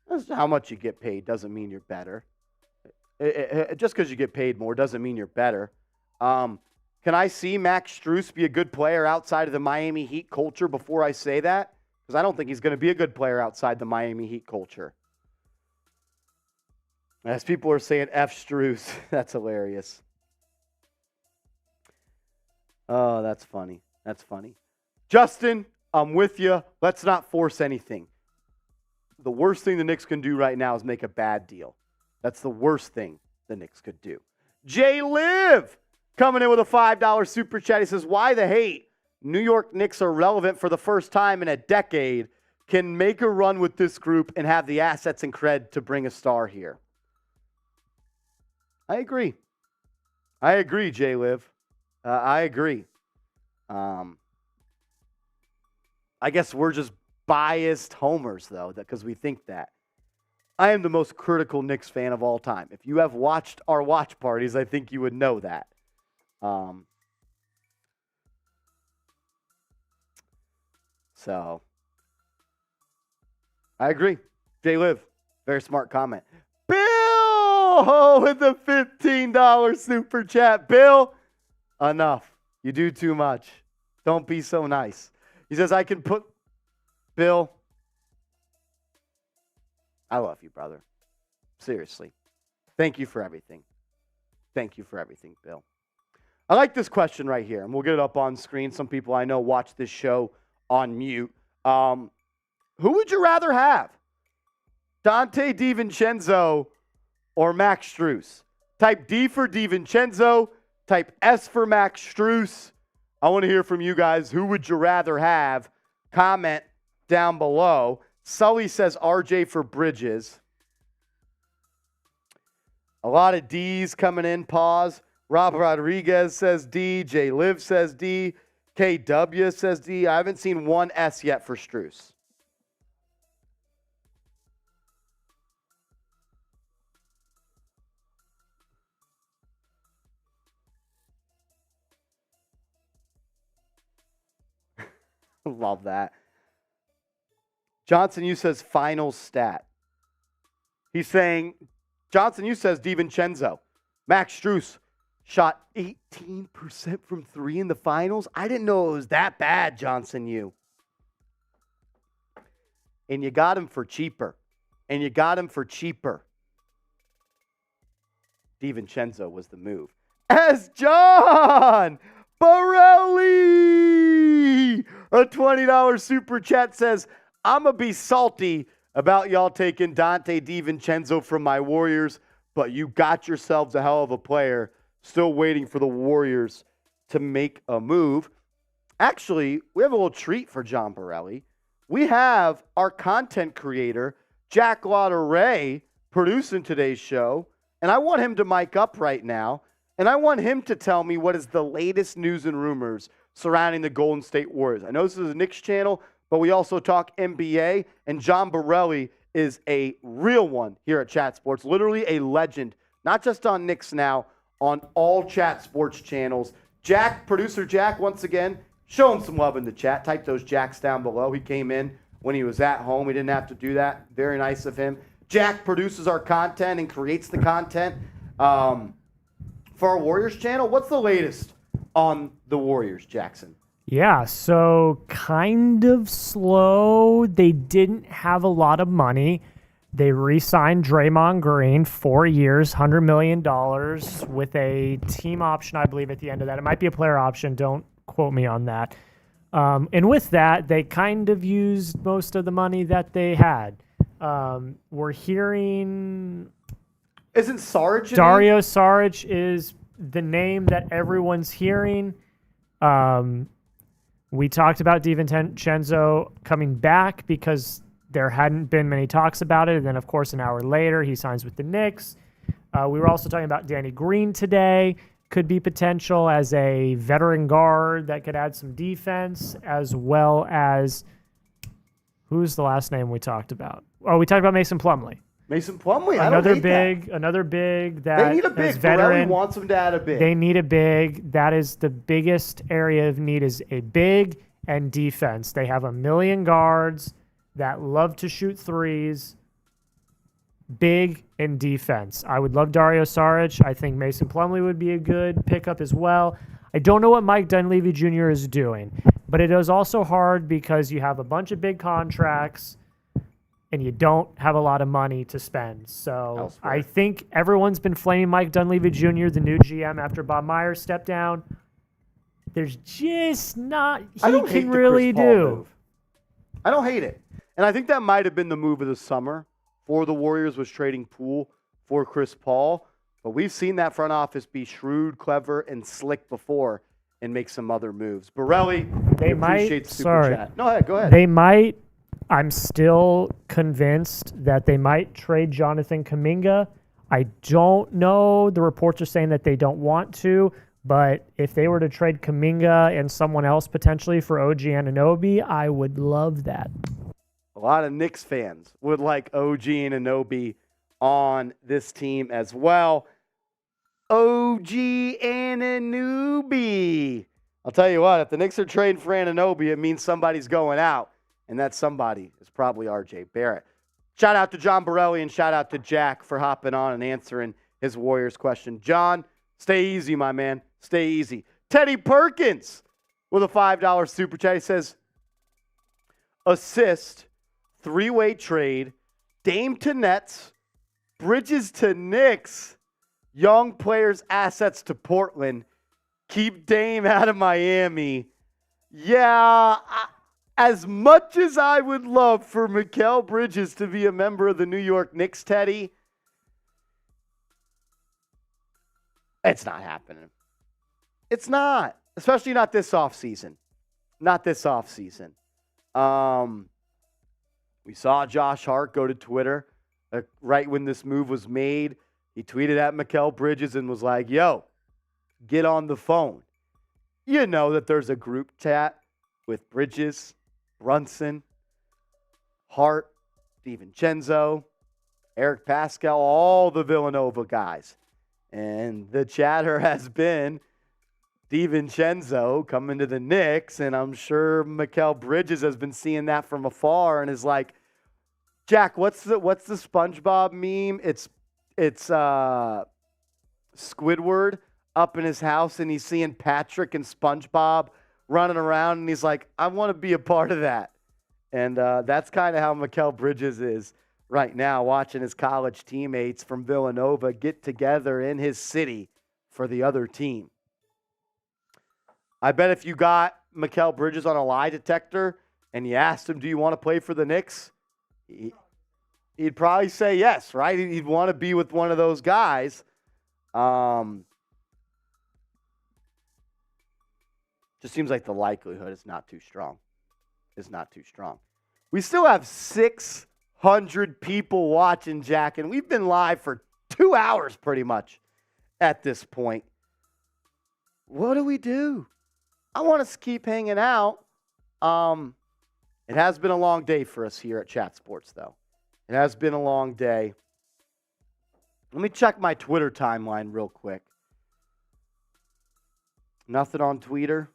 That's how much you get paid doesn't mean you're better. Just because you get paid more doesn't mean you're better. Can I see Max Strus be a good player outside of the Miami Heat culture before I say that? Because I don't think he's going to be a good player outside the Miami Heat culture. As people are saying F Strus, that's hilarious. Oh, that's funny. That's funny. Justin, I'm with you. Let's not force anything. The worst thing the Knicks can do right now is make a bad deal. That's the worst thing the Knicks could do. Jay Liv coming in with a $5 super chat. He says, why the hate? New York Knicks are relevant for the first time in a decade, can make a run with this group and have the assets and cred to bring a star here. I agree. I agree, Jay Liv. I agree. I guess we're just biased homers, though, because we think that. I am the most critical Knicks fan of all time. If you have watched our watch parties, I think you would know that. So, I agree. Jay Liv, very smart comment. Bill with the $15 super chat. Bill, enough. You do too much. Don't be so nice. He says, I can put... Bill, I love you, brother. Seriously. Thank you for everything. Thank you for everything, Bill. I like this question right here, and we'll get it up on screen. Some people I know watch this show on mute. Who would you rather have? Donte DiVincenzo or Max Strus? Type D for DiVincenzo. Type S for Max Strus. I want to hear from you guys. Who would you rather have? Comment down below. Sully says RJ for Bridges. A lot of D's coming in. Pause. Rob Rodriguez says D. J Liv says D. KW says D. I haven't seen one S yet for Strus. Love that. Johnson, you says final stat. He's saying, Johnson, you says DiVincenzo. Max Strus shot 18% from three in the finals. I didn't know it was that bad, Johnson, you. And you got him for cheaper. And you got him for cheaper. DiVincenzo was the move. As John Borelli, a $20 super chat says, I'm going to be salty about y'all taking Donte DiVincenzo from my Warriors, but you got yourselves a hell of a player. Still waiting for the Warriors to make a move. Actually, we have a little treat for John Borelli. We have our content creator, Jack Lauderay, producing today's show, and I want him to mic up right now, and I want him to tell me what is the latest news and rumors surrounding the Golden State Warriors. I know this is a Knicks channel, but we also talk NBA, and John Borelli is a real one here at Chat Sports, literally a legend, not just on Knicks Now, on all Chat Sports channels. Jack, producer Jack, once again, show him some love in the chat. Type those Jacks down below. He came in when he was at home. He didn't have to do that. Very nice of him. Jack produces our content and creates the content for our Warriors channel. What's the latest on the Warriors, Jackson? Yeah, so kind of slow. They didn't have a lot of money. They re-signed Draymond Green, 4 years, $100 million with a team option, I believe, at the end of that. It might be a player option. Don't quote me on that. And with that, they kind of used most of the money that they had. We're hearing... Isn't Saric? Dario Saric is the name that everyone's hearing. We talked about DiVincenzo coming back because there hadn't been many talks about it. And then, of course, an hour later, he signs with the Knicks. We were also talking about Danny Green today. Could be potential as a veteran guard that could add some defense, as well as... Who's the last name we talked about? Oh, we talked about Mason Plumlee. Mason Plumlee, Another big that they need a big. Borelli wants them to add a big. They need a big. That is the biggest area of need, is a big and defense. They have 1 million guards that love to shoot threes. big in defense. I would love Dario Saric. I think Mason Plumlee would be a good pickup as well. I don't know what Mike Dunleavy Jr. is doing, but it is also hard because you have a bunch of big contracts and you don't have a lot of money to spend. So Elsewhere. I think everyone's been flaming Mike Dunleavy Jr., the new GM, after Bob Myers stepped down. There's just not, I don't hate can the really Chris Paul do. move. I don't hate it. And I think that might have been the move of the summer for the Warriors, was trading Poole for Chris Paul. But we've seen that front office be shrewd, clever, and slick before and make some other moves. Borelli, They appreciate might, Super sorry. Chat. No, go ahead. They might, I'm still convinced that they might trade Jonathan Kuminga. I don't know. The reports are saying that they don't want to, but if they were to trade Kuminga and someone else potentially for OG Anunoby, I would love that. A lot of Knicks fans would like OG Anunoby on this team as well. OG Anunoby. I'll tell you what, if the Knicks are trading for Anunoby, it means somebody's going out, and that somebody is probably RJ Barrett. Shout out to John Borelli and shout out to Jack for hopping on and answering his Warriors question. John, stay easy, my man. Stay easy. Teddy Perkins with a $5 super chat. He says, assist, three-way trade, Dame to Nets, Bridges to Knicks, young players' assets to Portland, keep Dame out of Miami. Yeah, as much as I would love for Mikal Bridges to be a member of the New York Knicks, Teddy, it's not happening. It's not, especially not this offseason. Not this offseason. We saw Josh Hart go to Twitter right when this move was made. He tweeted at Mikal Bridges and was like, yo, get on the phone. You know that there's a group chat with Bridges, Brunson, Hart, DiVincenzo, Eric Pascal, all the Villanova guys. And the chatter has been DiVincenzo coming to the Knicks, and I'm sure Mikal Bridges has been seeing that from afar and is like, Jack, what's the SpongeBob meme? It's Squidward up in his house, and he's seeing Patrick and SpongeBob running around, and he's like, I want to be a part of that. And that's kind of how Mikal Bridges is right now, watching his college teammates from Villanova get together in his city for the other team. I bet if you got Mikal Bridges on a lie detector and you asked him, do you want to play for the Knicks? He'd probably say yes, right? He'd want to be with one of those guys. Just seems like the likelihood is not too strong. It's not too strong. We still have 600 people watching, Jack, and we've been live for 2 hours pretty much at this point. What do we do? I want us to keep hanging out. It has been a long day for us here at Chat Sports, though. It has been a long day. Let me check my Twitter timeline real quick. Nothing on Twitter.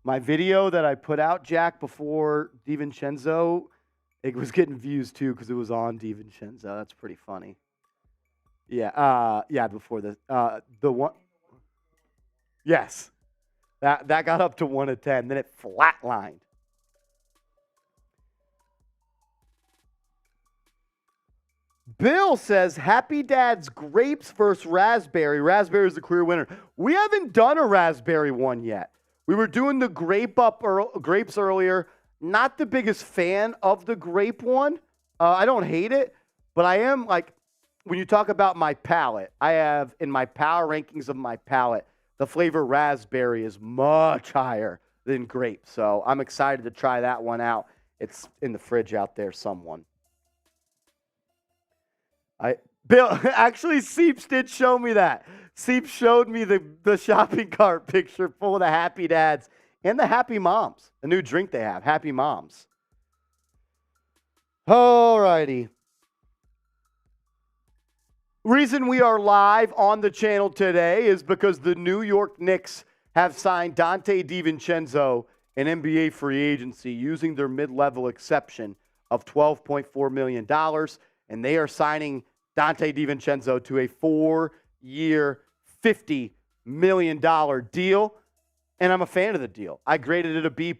My video that I put out, Jack, before DiVincenzo, it was getting views too because it was on DiVincenzo. That's pretty funny. Yeah, before the one. Yes, that got up to 1 to 10. Then it flatlined. Bill says, Happy Dad's grapes versus raspberry. Raspberry is the clear winner. We haven't done a raspberry one yet. We were doing the grapes earlier. Not the biggest fan of the grape one. I don't hate it, but I am like, when you talk about my palate, I have in my power rankings of my palate, the flavor raspberry is much higher than grape. So I'm excited to try that one out. It's in the fridge out there, someone. Bill, actually, Seeps did show me that. Seeps showed me the shopping cart picture full of the Happy Dads and the Happy Moms, a new drink they have, Happy Moms. All righty. Reason we are live on the channel today is because the New York Knicks have signed Donte DiVincenzo an NBA free agency using their mid-level exception of $12.4 million, and they are signing Donte DiVincenzo to a 4-year, $50 million deal, and I'm a fan of the deal. I graded it a B+.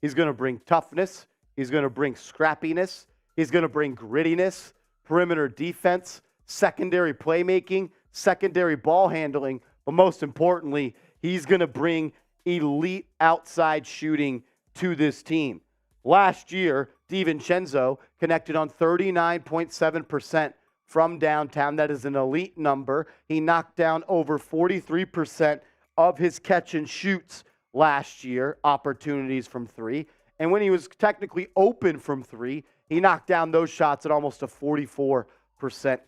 He's going to bring toughness. He's going to bring scrappiness. He's going to bring grittiness, perimeter defense, secondary playmaking, secondary ball handling, but most importantly, he's going to bring elite outside shooting to this team. Last year, DiVincenzo connected on 39.7% from downtown. That is an elite number. He knocked down over 43% of his catch and shoots last year, opportunities from three. And when he was technically open from three, he knocked down those shots at almost a 44%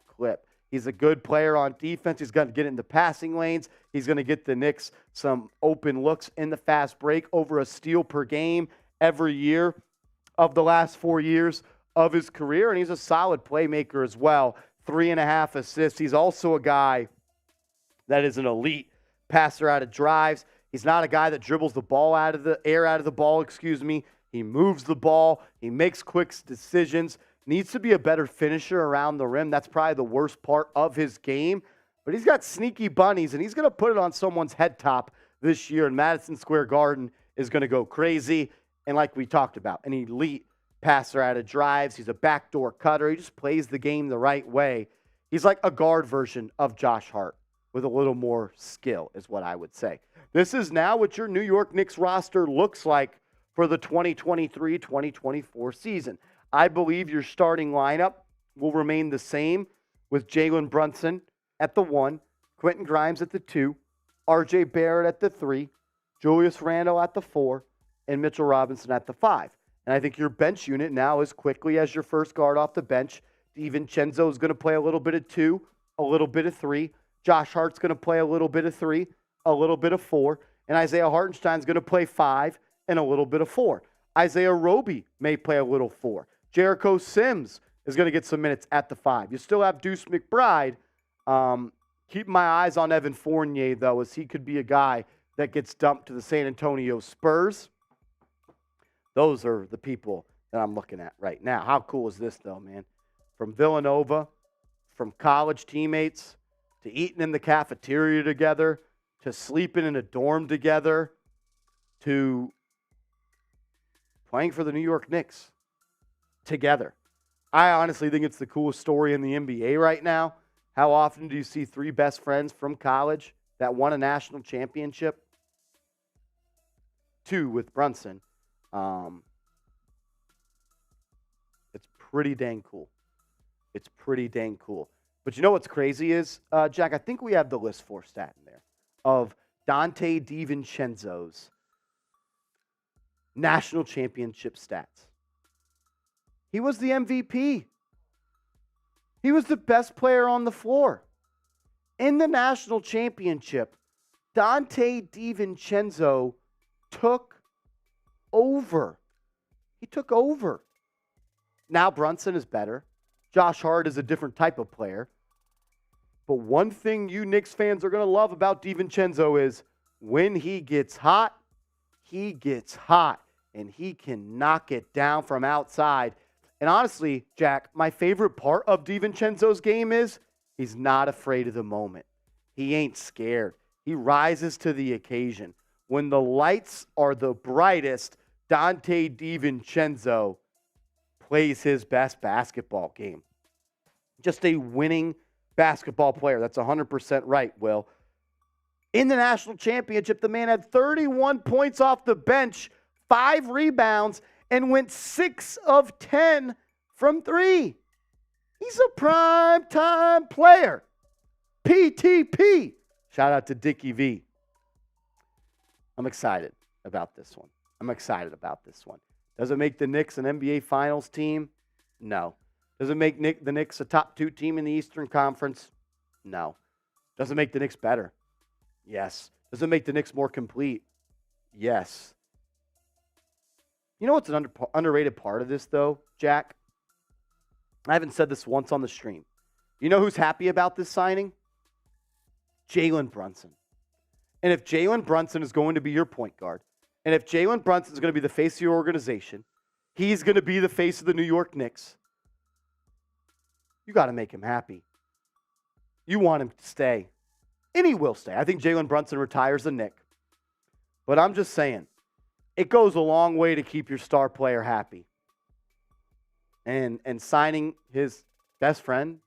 clip. He's a good player on defense. He's going to get in the passing lanes. He's going to get the Knicks some open looks in the fast break, over a steal per game every year of the last 4 years of his career. And he's a solid playmaker as well. 3.5 assists. He's also a guy that is an elite passer out of drives. He's not a guy that dribbles the ball out of the air out of the ball, He moves the ball. He makes quick decisions. Needs to be a better finisher around the rim. That's probably the worst part of his game. But he's got sneaky bunnies, and he's going to put it on someone's head top this year. And Madison Square Garden is going to go crazy. And like we talked about, an elite passer out of drives. He's a backdoor cutter. He just plays the game the right way. He's like a guard version of Josh Hart with a little more skill, is what I would say. This is now what your New York Knicks roster looks like for the 2023-2024 season. I believe your starting lineup will remain the same, with Jalen Brunson at the 1, Quentin Grimes at the 2, RJ Barrett at the 3, Julius Randle at the 4, and Mitchell Robinson at the 5. And I think your bench unit now is quickly as your first guard off the bench. DiVincenzo is going to play a little bit of 2, a little bit of 3. Josh Hart's going to play a little bit of 3, a little bit of 4. And Isaiah Hartenstein's going to play 5 and a little bit of 4. Isaiah Roby may play a little 4. Jericho Sims is going to get some minutes at the 5. You still have Deuce McBride. Keep my eyes on Evan Fournier, though, as he could be a guy that gets dumped to the San Antonio Spurs. Those are the people that I'm looking at right now. How cool is this, though, man? From Villanova, from college teammates, to eating in the cafeteria together, to sleeping in a dorm together, to playing for the New York Knicks together. I honestly think it's the coolest story in the NBA right now. How often do you see 3 best friends from college that won a national championship? 2 with Brunson. It's pretty dang cool. It's pretty dang cool. But you know what's crazy is, Jack, I think we have the list for stat in there of Donte DiVincenzo's national championship stats. He was the MVP. He was the best player on the floor. In the national championship, Donte DiVincenzo took over. He took over. Now Brunson is better. Josh Hart is a different type of player. But one thing you Knicks fans are going to love about DiVincenzo is when he gets hot, and he can knock it down from outside. And honestly, Jack, my favorite part of DiVincenzo's game is he's not afraid of the moment. He ain't scared. He rises to the occasion. When the lights are the brightest, Donte DiVincenzo plays his best basketball game. Just a winning basketball player. That's 100% right, Will. In the national championship, the man had 31 points off the bench, 5 rebounds, and went 6 of 10 from 3. He's a prime-time player. PTP. Shout out to Dickie V. I'm excited about this one. Does it make the Knicks an NBA Finals team? No. Does it make the Knicks a top 2 team in the Eastern Conference? No. Does it make the Knicks better? Yes. Does it make the Knicks more complete? Yes. You know what's an underrated part of this, though, Jack? I haven't said this once on the stream. You know who's happy about this signing? Jalen Brunson. And if Jalen Brunson is going to be your point guard, and if Jalen Brunson is going to be the face of your organization, he's going to be the face of the New York Knicks, you got to make him happy. You want him to stay. And he will stay. I think Jalen Brunson retires a Knick. But I'm just saying, it goes a long way to keep your star player happy. And signing his best friend,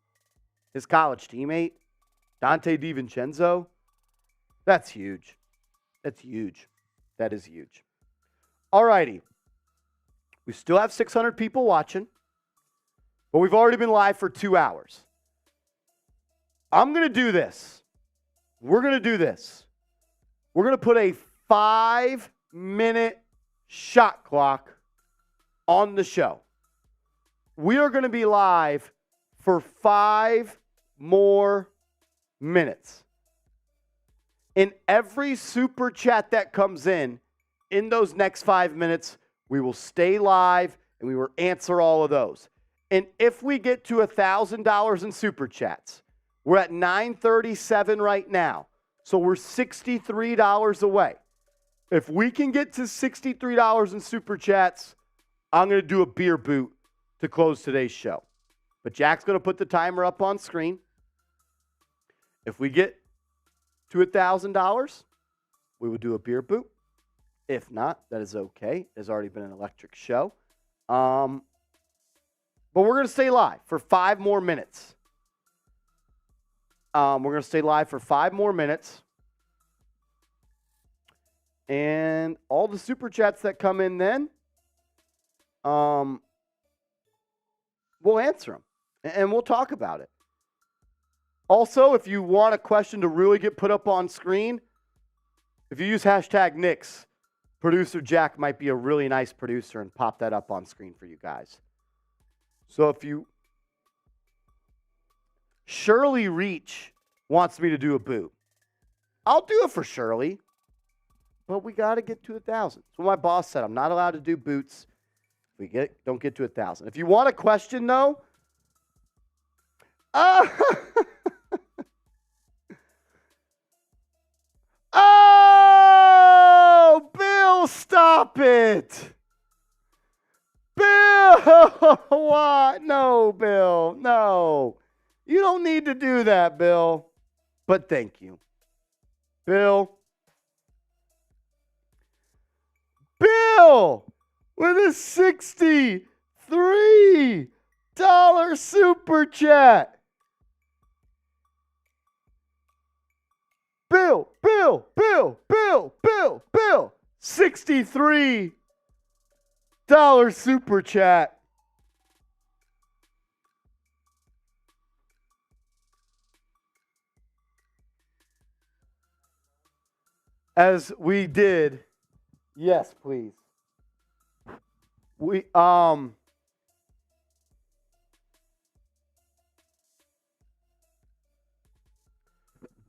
his college teammate, Donte DiVincenzo, that's huge. That's huge. That is huge. All righty. We still have 600 people watching, but we've already been live for 2 hours. I'm going to do this. We're going to do this. We're going to put a 5-minute shot clock on the show. We are going to be live for 5 more minutes. In every super chat that comes in those next 5 minutes, we will stay live and we will answer all of those. And if we get to $1,000 in super chats, we're at $937 right now. So we're $63 away. If we can get to $63 in super chats, I'm going to do a beer boot to close today's show. But Jack's going to put the timer up on screen. If we get to $1,000, we will do a beer boot. If not, that is okay. It has already been an electric show. But we're going to stay live for 5 more minutes. We're going to stay live for 5 more minutes. And all the super chats that come in then, we'll answer them. And we'll talk about it. Also, if you want a question to really get put up on screen, if you use hashtag Knicks, producer Jack might be a really nice producer and pop that up on screen for you guys. So if you... Shirley Reach wants me to do a boot. I'll do it for Shirley. But we got to get to 1,000. That's what my boss said. I'm not allowed to do boots. Don't get to 1,000. If you want a question, though... Oh, Bill, stop it. Bill, what? No, Bill, no. You don't need to do that, Bill. But thank you. Bill. Bill, with a $63 super chat. Bill, $63 super chat. As we did, yes, please.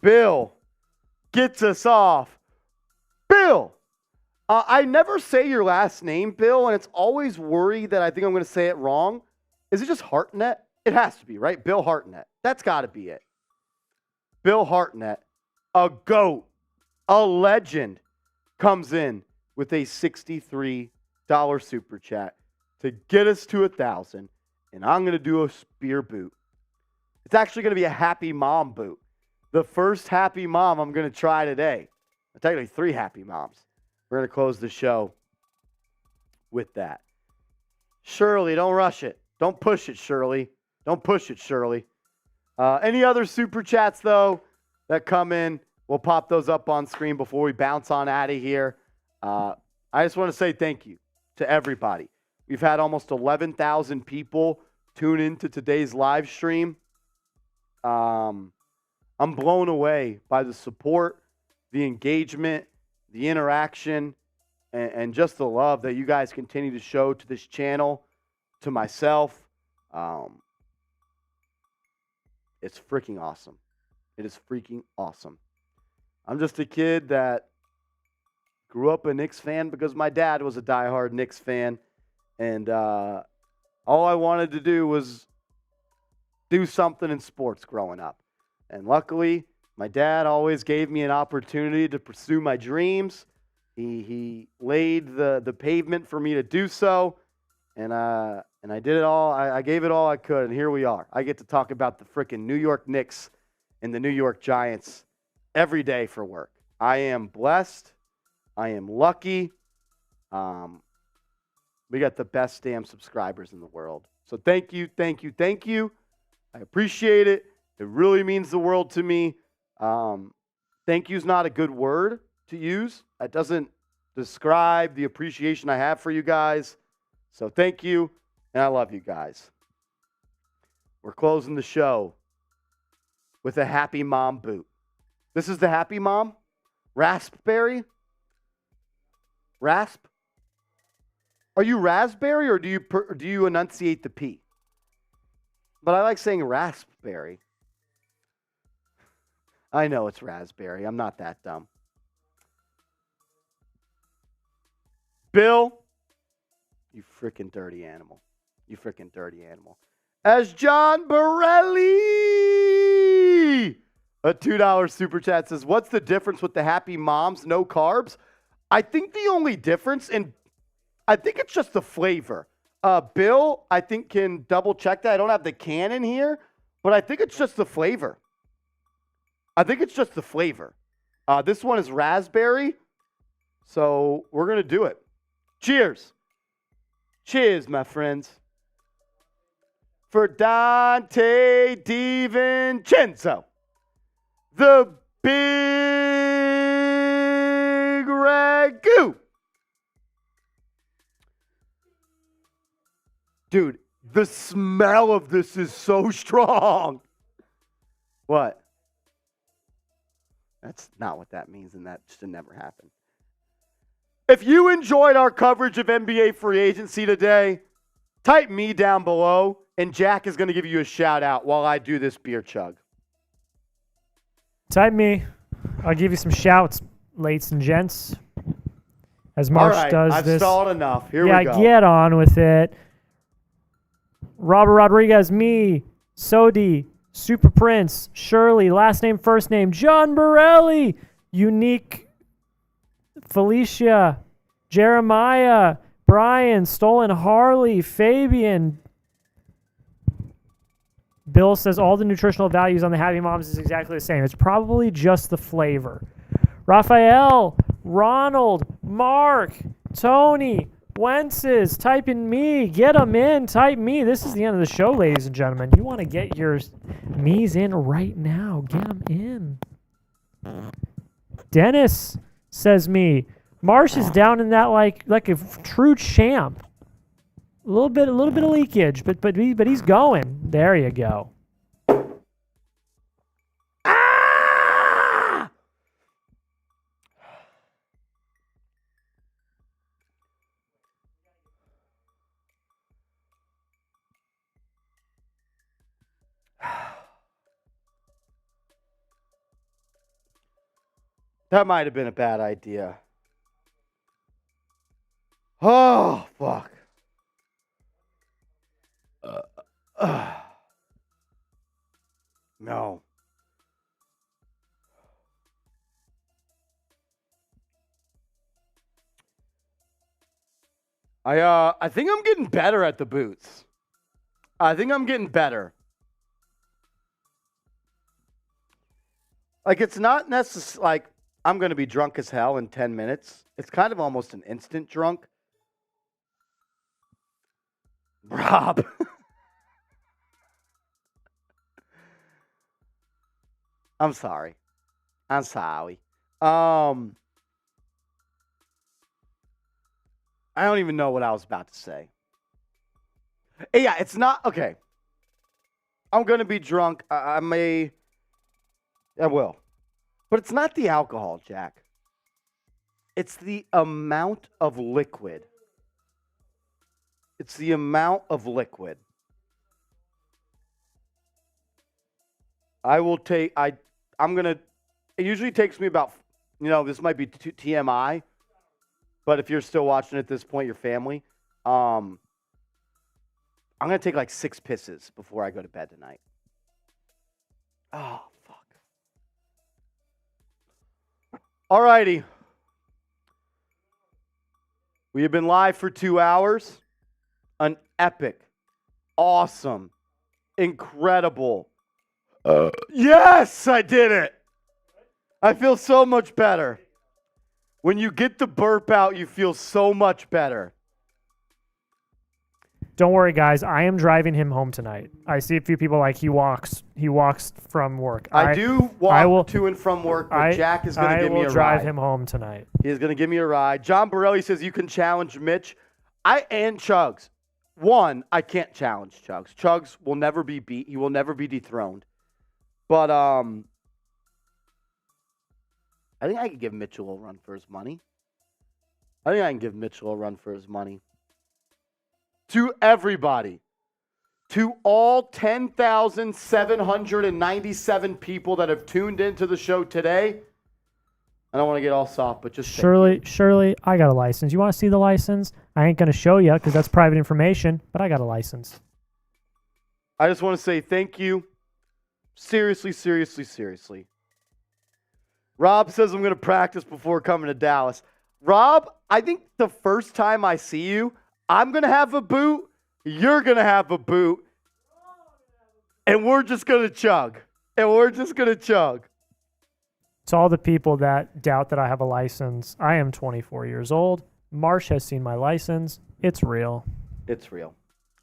Bill gets us off. Bill, I never say your last name, Bill, and it's always worried that I think I'm going to say it wrong. Is it just Hartnett? It has to be, right? Bill Hartnett. That's got to be it. Bill Hartnett, a GOAT, a legend, comes in with a $63 super chat to get us to 1,000, and I'm going to do a spear boot. It's actually going to be a happy mom boot. The first happy mom I'm going to try today. Technically 3 happy moms. We're going to close the show with that. Shirley, don't rush it. Don't push it, Shirley. Don't push it, Shirley. Any other super chats, though, that come in, we'll pop those up on screen before we bounce on out of here. I just want to say thank you to everybody. We've had almost 11,000 people tune into today's live stream. I'm blown away by the support, the engagement, the interaction, and just the love that you guys continue to show to this channel, to myself. It's freaking awesome. It is freaking awesome. I'm just a kid that grew up a Knicks fan because my dad was a diehard Knicks fan. And all I wanted to do was do something in sports growing up. And luckily, My dad always gave me an opportunity to pursue my dreams. He laid the pavement for me to do so, and I did it all. I gave it all I could, and here we are. I get to talk about the freaking New York Knicks and the New York Giants every day for work. I am blessed. I am lucky. We got the best damn subscribers in the world. So thank you, thank you, thank you. I appreciate it. It really means the world to me. Thank you is not a good word to use. It doesn't describe the appreciation I have for you guys. So thank you, and I love you guys. We're closing the show with a Happy Mom boot. This is the Happy Mom? Raspberry? Rasp? Are you raspberry or do you enunciate the P? But I like saying raspberry. I know it's raspberry. I'm not that dumb. Bill, you freaking dirty animal. You freaking dirty animal. As John Borelli, a $2 super chat says, what's the difference with the Happy Moms, no carbs? I think the only difference, and I think it's just the flavor. Bill, I think, can double check that. I don't have the can in here, but I think it's just the flavor. This one is raspberry, so we're going to do it. Cheers. Cheers, my friends. For Donte DiVincenzo, the big ragu. Dude, the smell of this is so strong. What? That's not what that means, and that should never happen. If you enjoyed our coverage of NBA free agency today, type me down below, and Jack is going to give you a shout out while I do this beer chug. Type me. I'll give you some shouts, ladies and gents. As Marsh does I've this. stalled enough. Here we go. Yeah, get on with it. Robert Rodriguez, me, Sodi, Super Prince, Shirley, last name, first name, John Borelli, Unique, Felicia, Jeremiah, Brian, Stolen Harley, Fabian. Bill says all the nutritional values on the Happy Moms is exactly the same. It's probably just the flavor. Raphael, Ronald, Mark, Tony, Wences, type in me. Get them in. Type me. This is the end of the show, ladies and gentlemen. You want to get your me's in right now. Get them in. Dennis says me. Marsh is down in that like a true champ. A little bit of leakage, but he's going. There you go. Ah! That might have been a bad idea. Oh, fuck. No. I think I'm getting better at the boots. I think I'm getting better. Like, it's not necessarily like I'm going to be drunk as hell in 10 minutes. It's kind of almost an instant drunk. Rob. I'm sorry. I don't even know what I was about to say. Yeah, it's not okay. I'm going to be drunk. I will. But it's not the alcohol, Jack. It's the amount of liquid. It's the amount of liquid. I'm going to, it usually takes me about, this might be TMI, but if you're still watching at this point, your family, I'm going to take like 6 pisses before I go to bed tonight. Oh, fuck. All righty. We have been live for 2 hours. An epic, awesome, incredible. Yes, I did it. I feel so much better. When you get the burp out, you feel so much better. Don't worry, guys. I am driving him home tonight. I see a few people like he walks from work. I do walk to and from work, but Jack is going to give me a ride. I will drive him home tonight. He is going to give me a ride. John Borelli says you can challenge Mitch. And Chugs. One, I can't challenge Chugs. Chugs will never be beat. He will never be dethroned. But I think I can give Mitchell a run for his money. To everybody, to all 10,797 people that have tuned into the show today, I don't want to get all soft, but just Shirley, I got a license. You want to see the license? I ain't going to show you because that's private information, but I got a license. I just want to say thank you. Seriously. Rob says I'm going to practice before coming to Dallas. Rob, I think the first time I see you, I'm going to have a boot, you're going to have a boot, and we're just going to chug. To all the people that doubt that I have a license, I am 24 years old. Marsh has seen my license. It's real.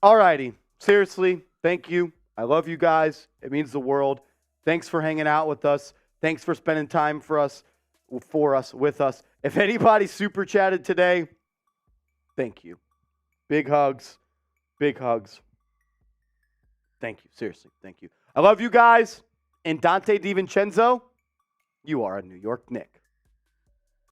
All righty. Seriously, thank you. I love you guys. It means the world. Thanks for hanging out with us. Thanks for spending time with us. If anybody super chatted today, thank you. Big hugs. Thank you. Seriously, thank you. I love you guys. And Donte DiVincenzo, you are a New York Knick.